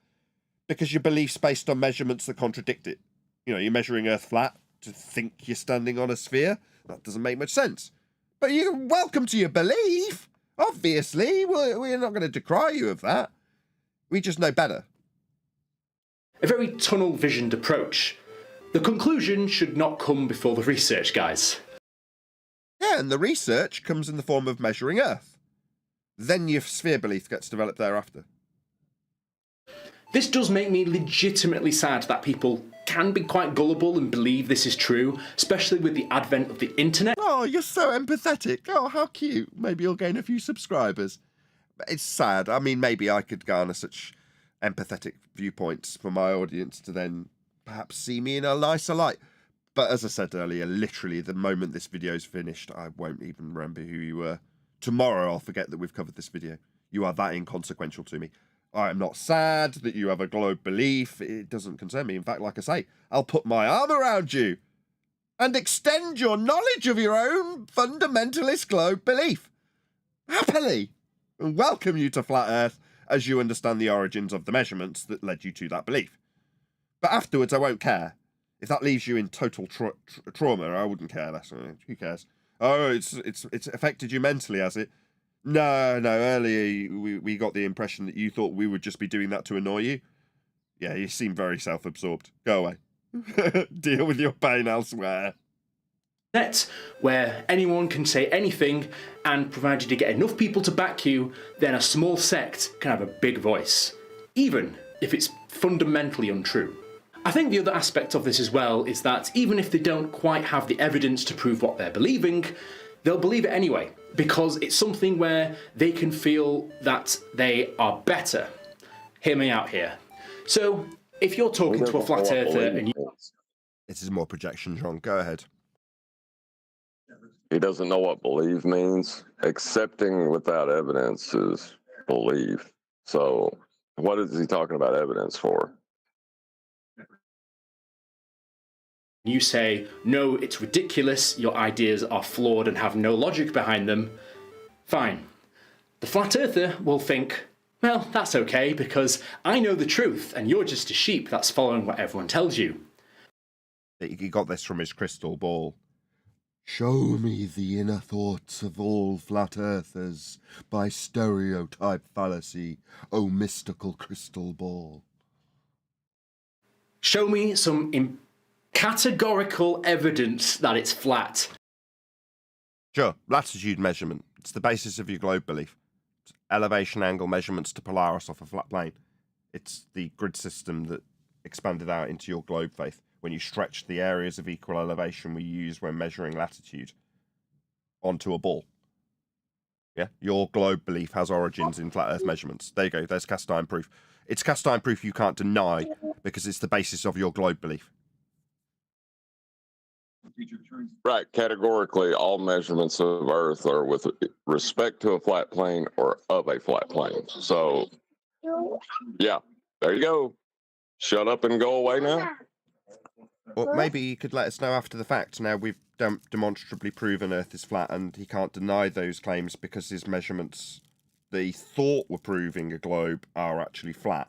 because your belief's based on measurements that contradict it. You know, you're measuring Earth flat to think you're standing on a sphere. That doesn't make much sense. But you're welcome to your belief. Obviously, we're not going to decry you of that. We just know better. A very tunnel-visioned approach. The conclusion should not come before the research, guys. Yeah, and the research comes in the form of measuring Earth. Then your sphere belief gets developed thereafter. This does make me legitimately sad that people can be quite gullible and believe this is true, especially with the advent of the internet. Oh, you're so empathetic. Oh, how cute. Maybe you'll gain a few subscribers. But it's sad. I mean, maybe I could garner such empathetic viewpoints for my audience to then perhaps see me in a nicer light. But as I said earlier, literally the moment this video's finished, I won't even remember who you were. Tomorrow I'll forget that we've covered this video. You are that inconsequential to me. I am not sad that you have a globe belief. It doesn't concern me. In fact, like I say, I'll put my arm around you and extend your knowledge of your own fundamentalist globe belief. Happily. And welcome you to Flat Earth as you understand the origins of the measurements that led you to that belief. But afterwards, I won't care. If that leaves you in total trauma, I wouldn't care. Who cares? Oh, it's affected you mentally, has it? No, earlier we got the impression that you thought we would just be doing that to annoy you. Yeah, you seem very self-absorbed. Go away. Deal with your pain elsewhere. Net, where anyone can say anything, and provided you get enough people to back you, then a small sect can have a big voice, even if it's fundamentally untrue. I think the other aspect of this as well is that even if they don't quite have the evidence to prove what they're believing, they'll believe it anyway, because it's something where they can feel that they are better. Hear me out here. So, if you're talking to a flat earther and you... This is more projection, John. Go ahead. He doesn't know what believe means. Accepting without evidence is belief. So, what is he talking about evidence for? You say, no, it's ridiculous, your ideas are flawed and have no logic behind them, fine. The flat earther will think, well, that's okay, because I know the truth, and you're just a sheep that's following what everyone tells you. He got this from his crystal ball. Show me the inner thoughts of all flat earthers by stereotype fallacy, O mystical crystal ball. Show me some categorical evidence that it's flat. Sure, latitude measurement. It's the basis of your globe belief. It's elevation angle measurements to Polaris off a flat plane. It's the grid system that expanded out into your globe faith when you stretched the areas of equal elevation we use when measuring latitude onto a ball. Yeah, your globe belief has origins in flat earth measurements. There you go, there's cast iron proof. It's cast iron proof you can't deny because it's the basis of your globe belief. Right, categorically, all measurements of Earth are with respect to a flat plane or of a flat plane. So Yeah, there you go. Shut up and go away now. Or maybe he could let us know after the fact. Now we've demonstrably proven Earth is flat, and he can't deny those claims because his measurements that he thought were proving a globe are actually flat.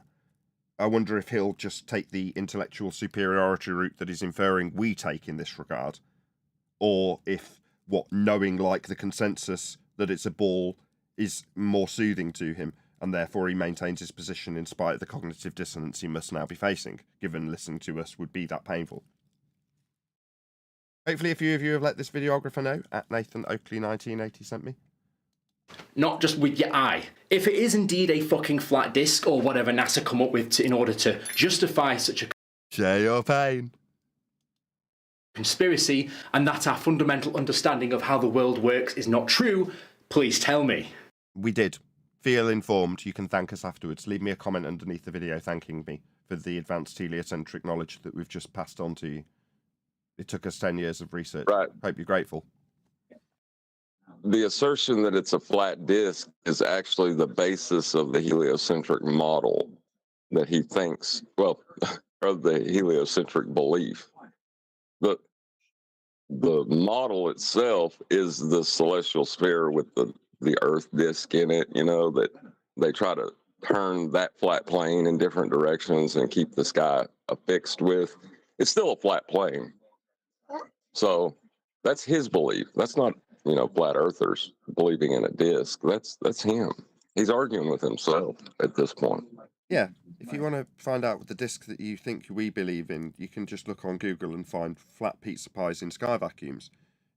I wonder if he'll just take the intellectual superiority route that he's inferring we take in this regard, or if knowing like the consensus that it's a ball is more soothing to him, and therefore he maintains his position in spite of the cognitive dissonance he must now be facing, given listening to us would be that painful. Hopefully a few of you have let this videographer know, at Nathan Oakley 1980 sent me. Not just with your eye. If it is indeed a fucking flat disc, or whatever NASA come up with in order to justify such a Share your pain. conspiracy, and that our fundamental understanding of how the world works is not true, please tell me. We did. Feel informed. You can thank us afterwards. Leave me a comment underneath the video thanking me for the advanced heliocentric knowledge that we've just passed on to you. It took us 10 years of research. Right. Hope you're grateful. The assertion that it's a flat disk is actually the basis of the heliocentric model that he thinks, well, or the heliocentric belief. The model itself is the celestial sphere with the Earth disk in it, you know, that they try to turn that flat plane in different directions and keep the sky affixed with. It's still a flat plane. So that's his belief. That's not, you know, flat earthers believing in a disk. That's him. He's arguing with himself at this point. Yeah, if you want to find out the disk that you think we believe in, you can just look on Google and find flat pizza pies in sky vacuums.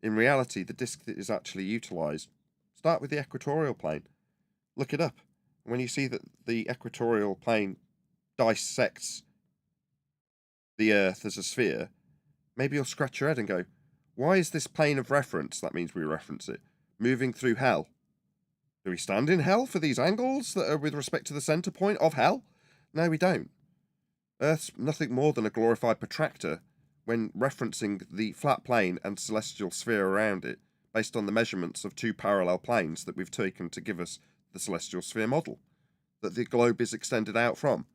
In reality, the disk that is actually utilised, start with the equatorial plane. Look it up. When you see that the equatorial plane dissects the Earth as a sphere, maybe you'll scratch your head and go, why is this plane of reference, that means we reference it, moving through hell? Do we stand in hell for these angles that are with respect to the centre point of hell? No, we don't. Earth's nothing more than a glorified protractor when referencing the flat plane and celestial sphere around it based on the measurements of two parallel planes that we've taken to give us the celestial sphere model that the globe is extended out from.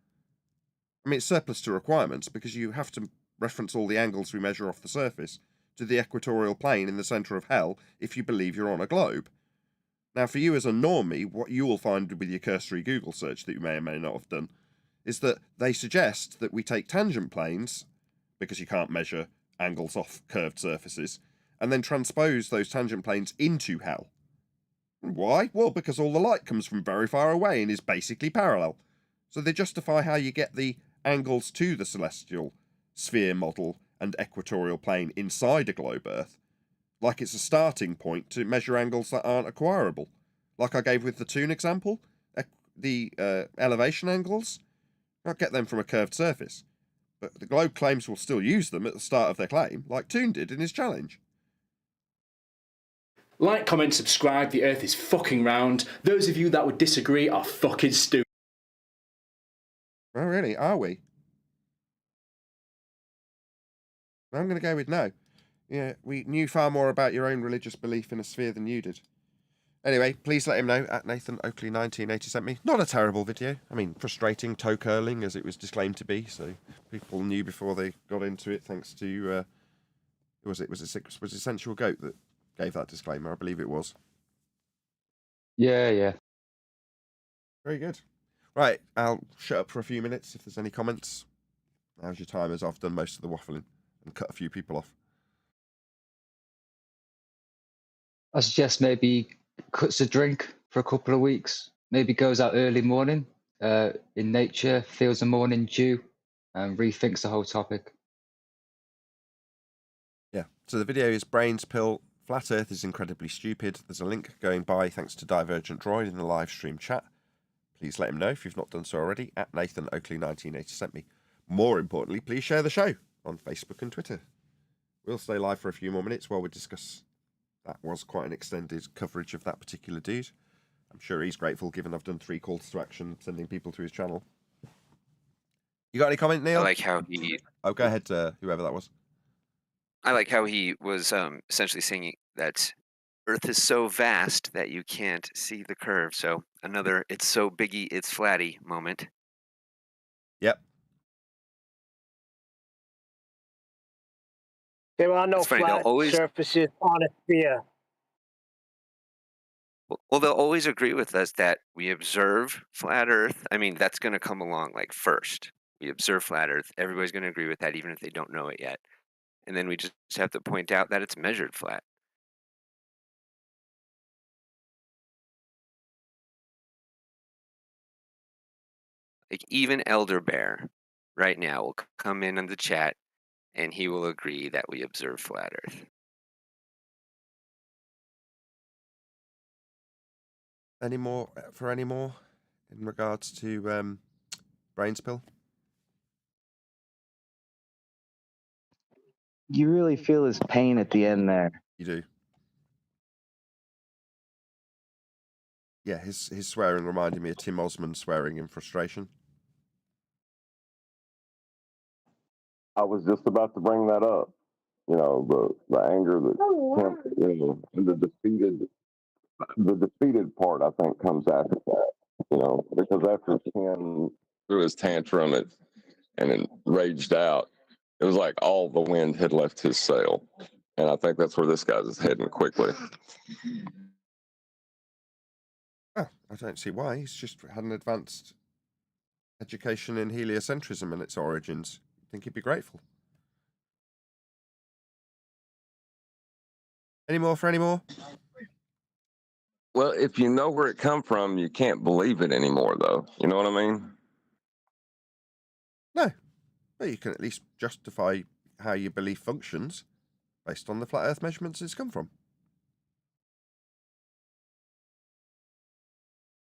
I mean, it's surplus to requirements because you have to reference all the angles we measure off the surface to the equatorial plane in the centre of hell if you believe you're on a globe. Now, for you as a normie, what you will find with your cursory Google search that you may or may not have done is that they suggest that we take tangent planes, because you can't measure angles off curved surfaces, and then transpose those tangent planes into hell. Why? Well, because all the light comes from very far away and is basically parallel. So they justify how you get the angles to the celestial sphere model and equatorial plane inside a globe Earth, like it's a starting point to measure angles that aren't acquirable. Like I gave with the Toon example, the elevation angles, you can't get them from a curved surface. But the globe claims will still use them at the start of their claim, like Toon did in his challenge. Like, comment, subscribe. The Earth is fucking round. Those of you that would disagree are fucking stupid. Oh, really? Are we? I'm going to go with no. Yeah, we knew far more about your own religious belief in a sphere than you did. Anyway, please let him know at Nathan Oakley 1980 sent me. Not a terrible video. I mean, frustrating toe curling as it was disclaimed to be. So people knew before they got into it, thanks to was it Sensual Goat that gave that disclaimer? I believe it was. Yeah. Very good. Right, I'll shut up for a few minutes if there's any comments. Now's your time, as I've done most of the waffling and cut a few people off. I suggest maybe cuts a drink for a couple of weeks. Maybe goes out early morning in nature, feels the morning dew, and rethinks the whole topic. Yeah, so the video is Brains Pill, Flat Earth is Incredibly Stupid. There's a link going by thanks to Divergent Droid in the live stream chat. Please let him know if you've not done so already at Nathan Oakley 1980 sent me. More importantly, please share the show on Facebook and Twitter. We'll stay live for a few more minutes while we discuss. That was quite an extended coverage of that particular dude. I'm sure he's grateful given I've done 3 calls to action sending people to his channel. You got any comment, Neil? I like how he... Oh, go ahead, whoever that was. I like how he was essentially saying that Earth is so vast that you can't see the curve. So another "it's so biggy, it's flatty" moment. Yep. There are no It's funny, they'll flat always surfaces on a sphere. well, they'll always agree with us that we observe flat Earth. I mean, that's going to come along like first. We observe flat Earth. Everybody's going to agree with that, even if they don't know it yet. And then we just have to point out that it's measured flat. Like even Elder Bear right now will come in on the chat and he will agree that we observe flat Earth. Any more in regards to brain spill? You really feel his pain at the end there. You do. Yeah, his swearing reminded me of Tim Osmond swearing in frustration. I was just about to bring that up. You know, the anger that and the defeated part, I think, comes after that. You know, because after Ken threw his tantrum and it raged out, it was like all the wind had left his sail, and I think that's where this guy's heading quickly. Oh, I don't see why. He's just had an advanced education in heliocentrism and its origins. I think he'd be grateful. Any more for any more? Well, if you know where it come from, you can't believe it anymore, though. You know what I mean? No. Well, you can at least justify how your belief functions based on the flat Earth measurements it's come from.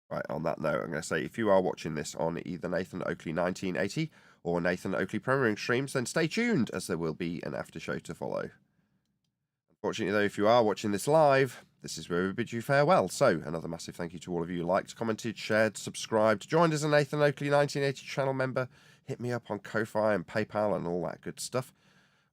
Right, on that note, I'm going to say if you are watching this on either Nathan Oakley 1980 or Nathan Oakley Premiering streams, then stay tuned as there will be an after show to follow. Unfortunately, though, if you are watching this live, this is where we bid you farewell. So, another massive thank you to all of you who liked, commented, shared, subscribed, joined as a Nathan Oakley 1980 channel member, hit me up on Ko-Fi and PayPal and all that good stuff.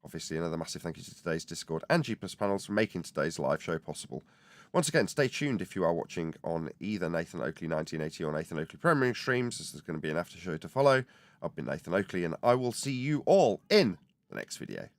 Obviously, another massive thank you to today's Discord and G+ panels for making today's live show possible. Once again, stay tuned if you are watching on either Nathan Oakley 1980 or Nathan Oakley Premiering streams, as there's going to be an after show to follow. I've been Nathan Oakley, and I will see you all in the next video.